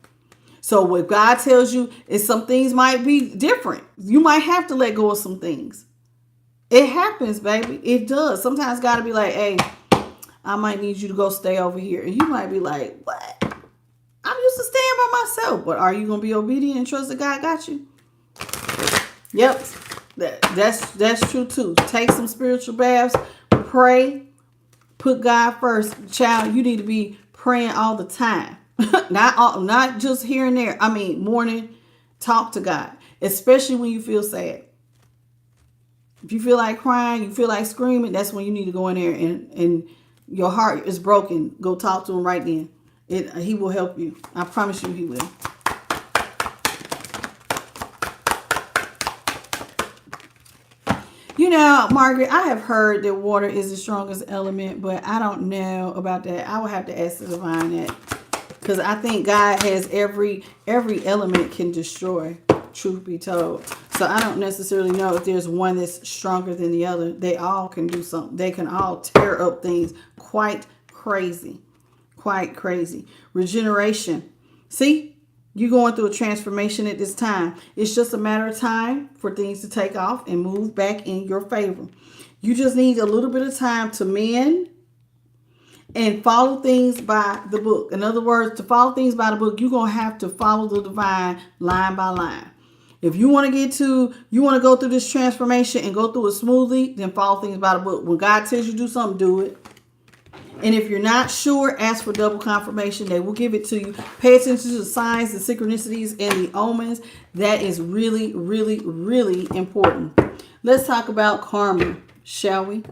So what God tells you is some things might be different. You might have to let go of some things. It happens, baby. It does. Sometimes God will be like, hey, I might need you to go stay over here. And you might be like, what? I'm used to staying by myself. But are you going to be obedient and trust that God got you? Yep. That's true too. Take some spiritual baths. Pray. Put God first. Child, you need to be praying all the time. Not just here and there. I mean, morning, talk to God. Especially when you feel sad. If you feel like crying, you feel like screaming, that's when you need to go in there and your heart is broken. Go talk to him right then. He will help you. I promise you he will. You know, Margaret, I have heard that water is the strongest element, but I don't know about that. I will have to ask the divine that. Because I think God has every element can destroy, truth be told. So I don't necessarily know if there's one that's stronger than the other. They all can do something. They can all tear up things quite crazy. Quite crazy. Regeneration. See? You're going through a transformation at this time. It's just a matter of time for things to take off and move back in your favor. You just need a little bit of time to mend and follow things by the book. In other words, to follow things by the book, you're going to have to follow the divine line by line. If you want to go through this transformation and go through it smoothly, then follow things by the book. When God tells you to do something, do it. And if you're not sure, ask for double confirmation. They will give it to you. Pay attention to the signs, the synchronicities, and the omens. That is really, really, really important. Let's talk about karma, shall we?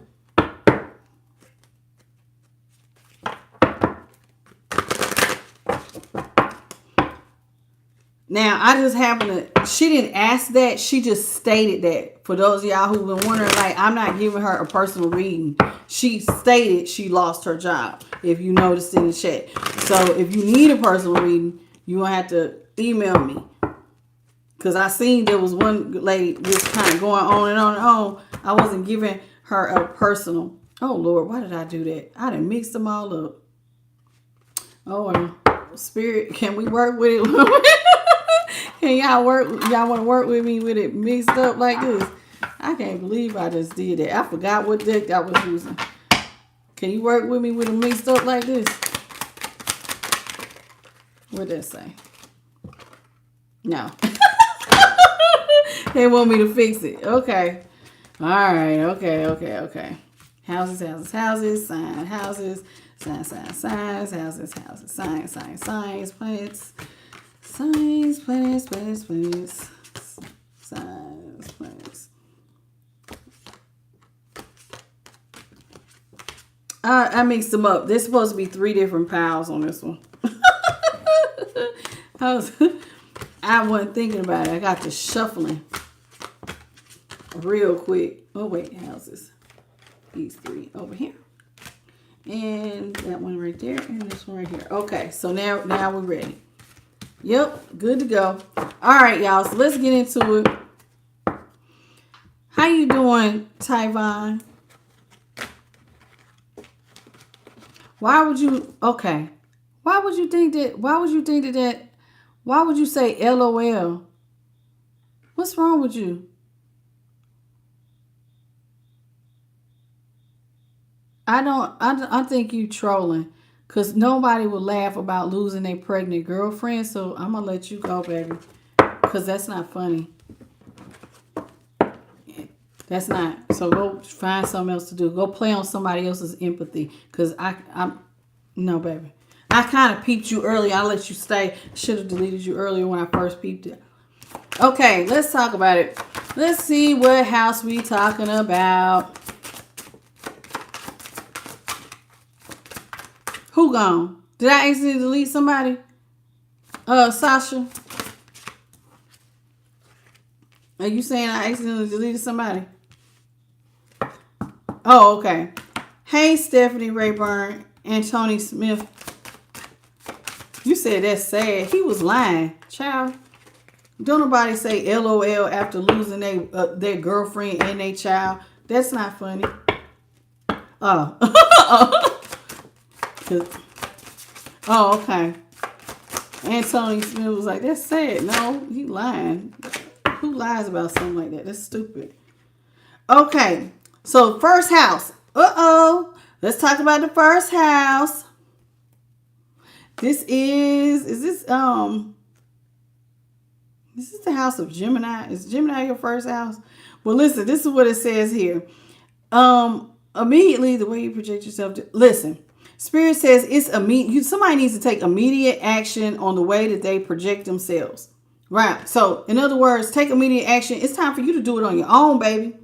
Now, I just happened to, she didn't ask that. She just stated that. For those of y'all who've been wondering, like, I'm not giving her a personal reading. She stated she lost her job, if you noticed in the chat. So if you need a personal reading, you're going to have to email me. Because I seen there was one lady just kind of going on and on and on. I wasn't giving her a personal. Oh, Lord, why did I do that? I done mixed them all up. Oh, Spirit, can we work with it? Can y'all want to work with me with it mixed up like this? I can't believe I just did that. I forgot what deck I was using. Can you work with me with it mixed up like this? What'd that say? No. They want me to fix it. Okay. All right. Okay. Houses. Sign, houses. Signs, houses, signs, planets. Signs, planets. Signs, planets. I mixed them up. There's supposed to be 3 different piles on this one. I wasn't thinking about it. I got to shuffling real quick. Oh, wait, houses. These 3 over here. And that one right there. And this one right here. Okay, so now we're ready. Yep, good to go. All right, y'all. So let's get into it. How you doing, Tyvon? Why would you say LOL? What's wrong with you? I think you trolling. Because nobody would laugh about losing their pregnant girlfriend. So I'm going to let you go, baby. Because that's not funny. That's not. So go find something else to do. Go play on somebody else's empathy. Because I'm no, baby. I kind of peeped you earlier. I'll let you stay. Should have deleted you earlier when I first peeped it. Okay, let's talk about it. Let's see what house we talking about. Who gone? Did I accidentally delete somebody? Sasha, are you saying I accidentally deleted somebody? Oh, okay. Hey, Stephanie Rayburn and Tony Smith. You said that's sad. He was lying, child. Don't nobody say LOL after losing their girlfriend and their child. That's not funny. Oh. Oh, okay. And Tony Smith was like, that's sad. No, he lying. Who lies about something like that? That's stupid. Okay. So first house. Let's talk about the first house. This is this the house of Gemini? Is Gemini your first house? Well, listen, this is what it says here. Immediately, the way you project yourself. Listen, Spirit says it's immediate. Somebody needs to take immediate action on the way that they project themselves. Right. So, in other words, take immediate action. It's time for you to do it on your own, baby.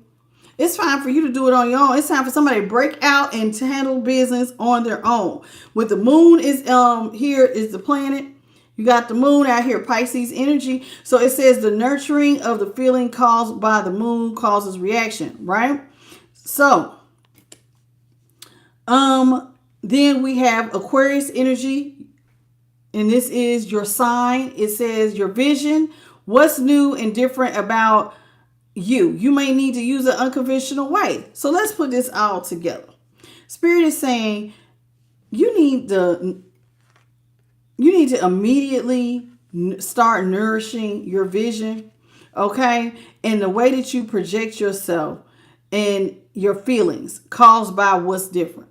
It's time for you to do it on your own. It's time for somebody to break out and to handle business on their own. With the moon is here is the planet. You got the moon out here, Pisces energy. So it says the nurturing of the feeling caused by the moon causes reaction, right? So, then we have Aquarius energy, and this is your sign. It says your vision. What's new and different about you? You may need to use an unconventional way. So let's put this all together. Spirit is saying you need to immediately start nourishing your vision, okay? And the way that you project yourself and your feelings caused by what's different.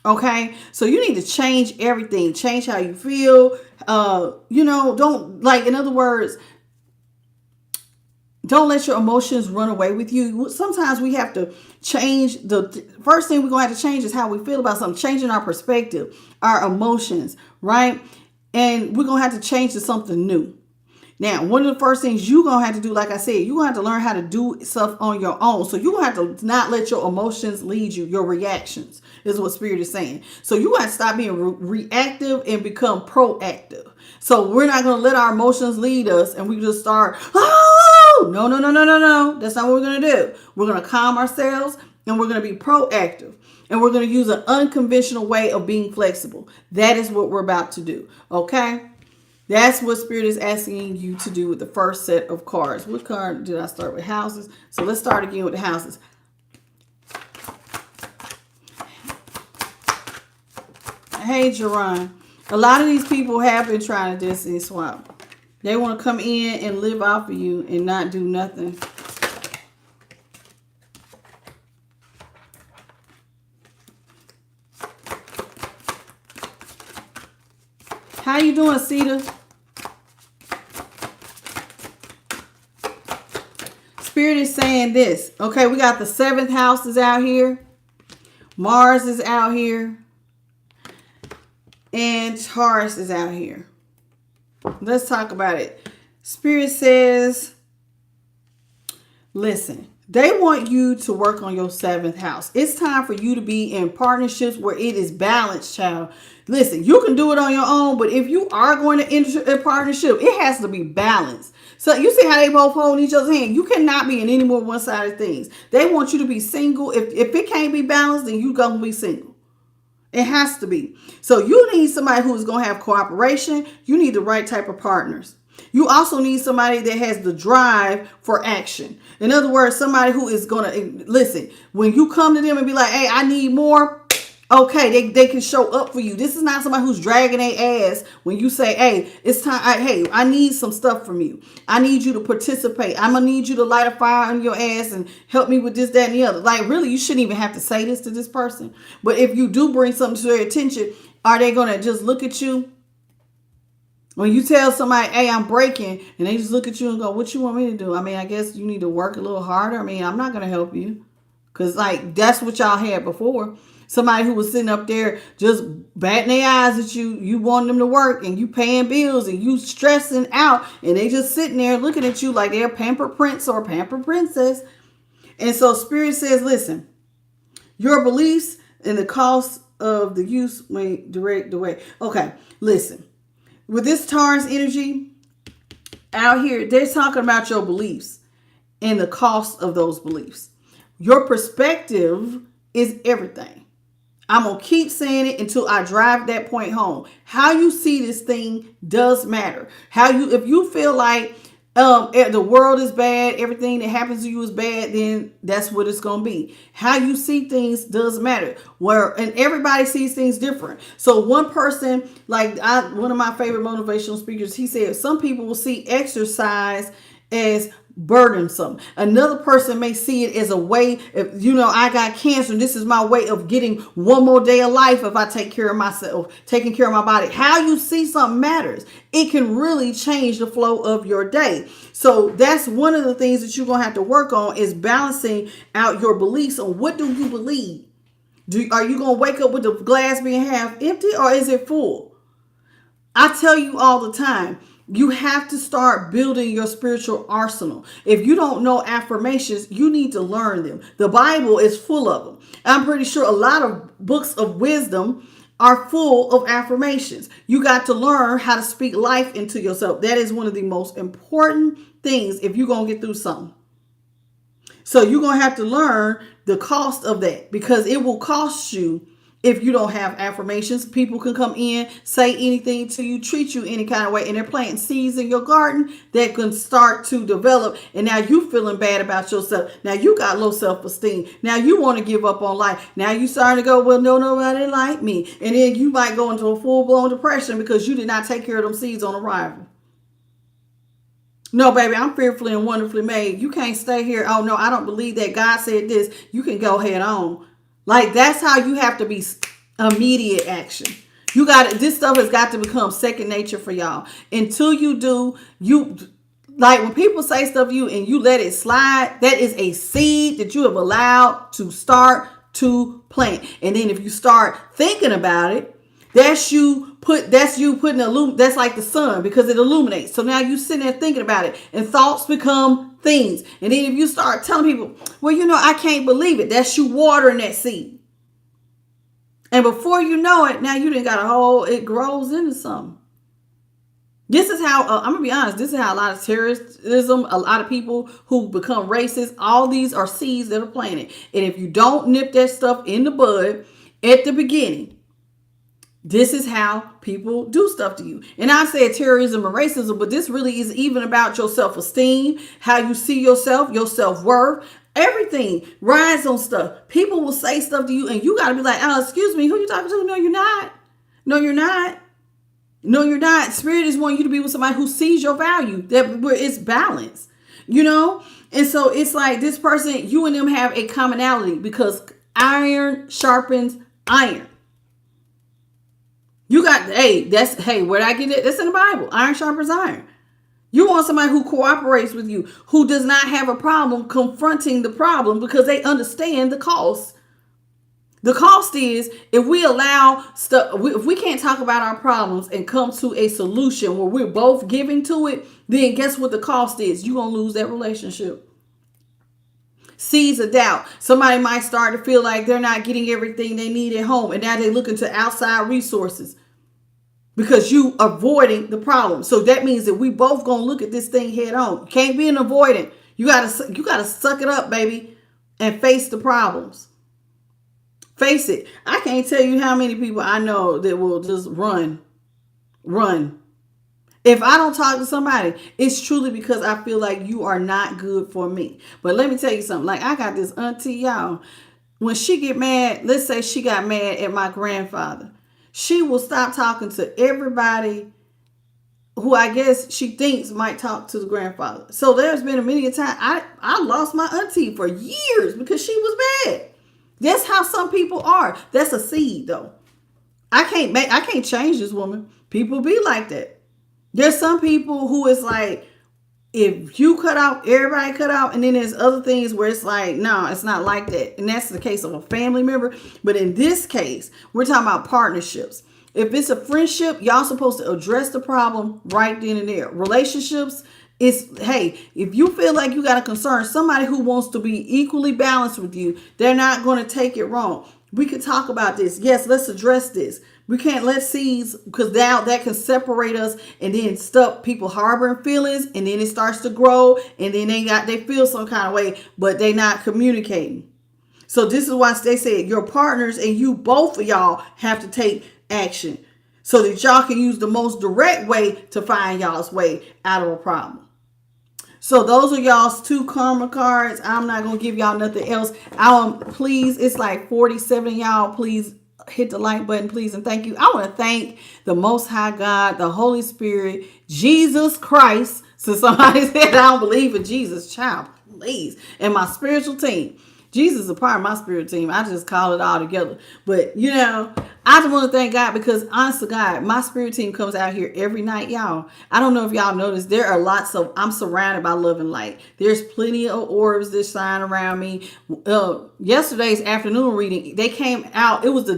Okay, so you need to change everything. Change how you feel. Don't, like, in other words, don't let your emotions run away with you. Sometimes we have to change. The first thing we're going to have to change is how we feel about something. Changing our perspective, our emotions, right? And we're going to have to change to something new. Now, one of the first things you're going to have to do, like I said, you're going to have to learn how to do stuff on your own. So you're going to have to not let your emotions lead you, your reactions is what Spirit is saying. So you got to stop being reactive and become proactive. So we're not going to let our emotions lead us and we just start, no. That's not what we're going to do. We're going to calm ourselves and we're going to be proactive. And we're going to use an unconventional way of being flexible. That is what we're about to do. Okay? That's what Spirit is asking you to do with the first set of cards. What card did I start with? Houses. So let's start again with the houses. Hey, Jerron. A lot of these people have been trying to destiny swap. They want to come in and live off of you and not do nothing. How you doing, Cedar? Spirit is saying this. Okay, we got the 7th house is out here. Mars is out here. And Taurus is out here. Let's talk about it. Spirit says, listen, they want you to work on your 7th house. It's time for you to be in partnerships where it is balanced, child. Listen, you can do it on your own, but if you are going to enter a partnership, it has to be balanced. So you see how they both hold each other's hand. You cannot be in any more one-sided things. They want you to be single. If it can't be balanced, then you're going to be single. It has to be. So you need somebody who is going to have cooperation. You need the right type of partners. You also need somebody that has the drive for action. In other words, somebody who is going to listen. When you come to them and be like, hey, I need more. Okay, they can show up for you. This is not somebody who's dragging their ass when you say, hey, it's time. I need some stuff from you. I need you to participate. I'm going to need you to light a fire on your ass and help me with this, that, and the other. Like, really, you shouldn't even have to say this to this person. But if you do bring something to their attention, are they going to just look at you? When you tell somebody, hey, I'm breaking, and they just look at you and go, what you want me to do? I mean, I guess you need to work a little harder. I mean, I'm not going to help you. Because, like, that's what y'all had before. Somebody who was sitting up there just batting their eyes at you. You want them to work and you paying bills and you stressing out. And they just sitting there looking at you like they're a pampered prince or a pampered princess. And so Spirit says, listen, your beliefs and the cost of the use may direct the way. Okay, listen. With this Taurus energy out here, they're talking about your beliefs and the cost of those beliefs. Your perspective is everything. I'm going to keep saying it until I drive that point home. How you see this thing does matter. If you feel like the world is bad, everything that happens to you is bad, then that's what it's going to be. How you see things does matter. And everybody sees things different. So one person, like one of my favorite motivational speakers, he said some people will see exercise as burdensome. Another person may see it as a way, if I got cancer and this is my way of getting one more day of life if I take care of myself, taking care of my body. How you see something matters. It can really change the flow of your day. So that's one of the things that you're going to have to work on, is balancing out your beliefs on what do you believe. Are you going to wake up with the glass being half empty, or is it full? I tell you all the time, you have to start building your spiritual arsenal. If you don't know affirmations, you need to learn them. The Bible is full of them. I'm pretty sure a lot of books of wisdom are full of affirmations. You got to learn how to speak life into yourself. That is one of the most important things if you're going to get through something. So you're going to have to learn the cost of that, because it will cost you. If you don't have affirmations, people can come in, say anything to you, treat you any kind of way, and they're planting seeds in your garden that can start to develop. And now you feeling bad about yourself. Now you got low self-esteem. Now you want to give up on life. Now you starting to go, well, no, nobody like me. And then you might go into a full-blown depression because you did not take care of them seeds on arrival. No, baby, I'm fearfully and wonderfully made. You can't stay here. Oh, no, I don't believe that. God said this. You can go head on. Like, that's how you have to be immediate action. This stuff has got to become second nature for y'all. Until you do, like when people say stuff to you and you let it slide, that is a seed that you have allowed to start to plant. And then if you start thinking about it, that's like the sun, because it illuminates. So now you sitting there thinking about it, and thoughts become things. And then if you start telling people, well, I can't believe it, that's you watering that seed. And before you know it, now you done got it grows into something. This is how, I'm going to be honest, this is how a lot of terrorism, a lot of people who become racist, all these are seeds that are planted. And if you don't nip that stuff in the bud at the beginning, this is how people do stuff to you. And I said terrorism and racism, but this really is even about your self-esteem, how you see yourself, your self-worth, everything rides on stuff. People will say stuff to you and you got to be like, oh, excuse me, who you talking to? No, you're not. No, you're not. No, you're not. Spirit is wanting you to be with somebody who sees your value, where it's balance, And so it's like this person, you and them have a commonality, because iron sharpens iron. Where'd I get it? That's in the Bible. Iron sharpens iron. You want somebody who cooperates with you, who does not have a problem confronting the problem because they understand the cost. The cost is, if we allow stuff, if we can't talk about our problems and come to a solution where we're both giving to it, then guess what the cost is? You're going to lose that relationship. Seeds of doubt. Somebody might start to feel like they're not getting everything they need at home, and now they look into outside resources because you avoiding the problem. So that means that we both gonna look at this thing head on. You can't be an avoidant. You gotta suck it up, baby, and face the problems. Face it. I can't tell you how many people I know that will just run. If I don't talk to somebody, it's truly because I feel like you are not good for me. But let me tell you something. Like, I got this auntie, y'all. When she get mad, let's say she got mad at my grandfather, she will stop talking to everybody who I guess she thinks might talk to the grandfather. So there's been a many times I lost my auntie for years because she was mad. That's how some people are. That's a seed, though. I can't change this woman. People be like that. There's some people who is like, if you cut out, everybody cut out. And then there's other things where it's like, no, it's not like that. And that's the case of a family member. But in this case, we're talking about partnerships. If it's a friendship, y'all supposed to address the problem right then and there. Relationships, hey, if you feel like you got a concern, somebody who wants to be equally balanced with you, they're not going to take it wrong. We could talk about this. Yes, let's address this. We can't let seeds, because now that can separate us and then stop people harboring feelings, and then it starts to grow, and then they feel some kind of way, but they not communicating. So this is why they said your partners and you, both of y'all, have to take action so that y'all can use the most direct way to find y'all's way out of a problem. So those are y'all's 2 karma cards. I'm not going to give y'all nothing else. Please, it's like 47 y'all. Please hit the like button, please, and thank you. I want to thank the Most High God, the Holy Spirit, Jesus Christ. So somebody said I don't believe in Jesus, child, please. And my spiritual team. Jesus is a part of my spirit team. I just call it all together. But, I just want to thank God, because honest to God, my spirit team comes out here every night, y'all. I don't know if y'all noticed, there are lots of, I'm surrounded by love and light. There's plenty of orbs that shine around me. Yesterday's afternoon reading, they came out. It was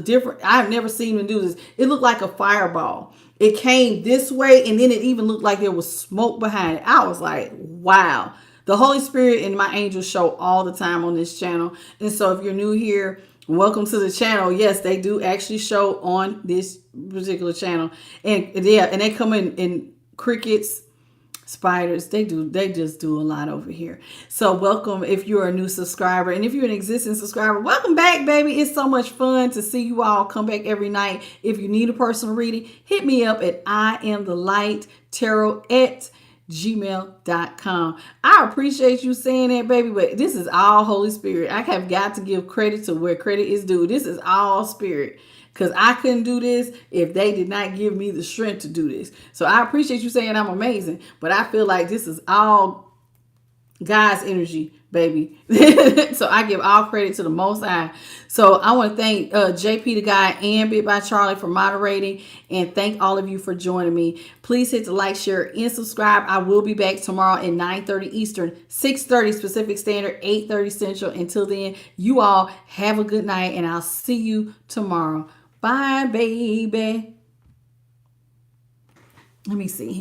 I've never seen them do this. It looked like a fireball. It came this way, and then it even looked like there was smoke behind it. I was like, wow. The Holy Spirit and my angels show all the time on this channel. And so if you're new here, welcome to the channel. Yes, they do actually show on this particular channel. And yeah, and they come in crickets, spiders. They just do a lot over here. So welcome if you're a new subscriber. And if you're an existing subscriber, welcome back, baby. It's so much fun to see you all come back every night. If you need a personal reading, hit me up at IamTheLightTarot@gmail.com. I appreciate you saying that, baby, but this is all Holy Spirit. I have got to give credit to where credit is due. This is all Spirit, because I couldn't do this if they did not give me the strength to do this. So I appreciate you saying I'm amazing, but I feel like this is all God's energy, baby. So I give all credit to the Most High. So I want to thank JP the Guy and Bit by Charlie for moderating, and thank all of you for joining me. Please hit the like, share, and subscribe. I will be back tomorrow at 9:30 Eastern, 6:30 Pacific Standard, 8:30 Central. Until then, you all have a good night, and I'll see you tomorrow. Bye, baby. Let me see.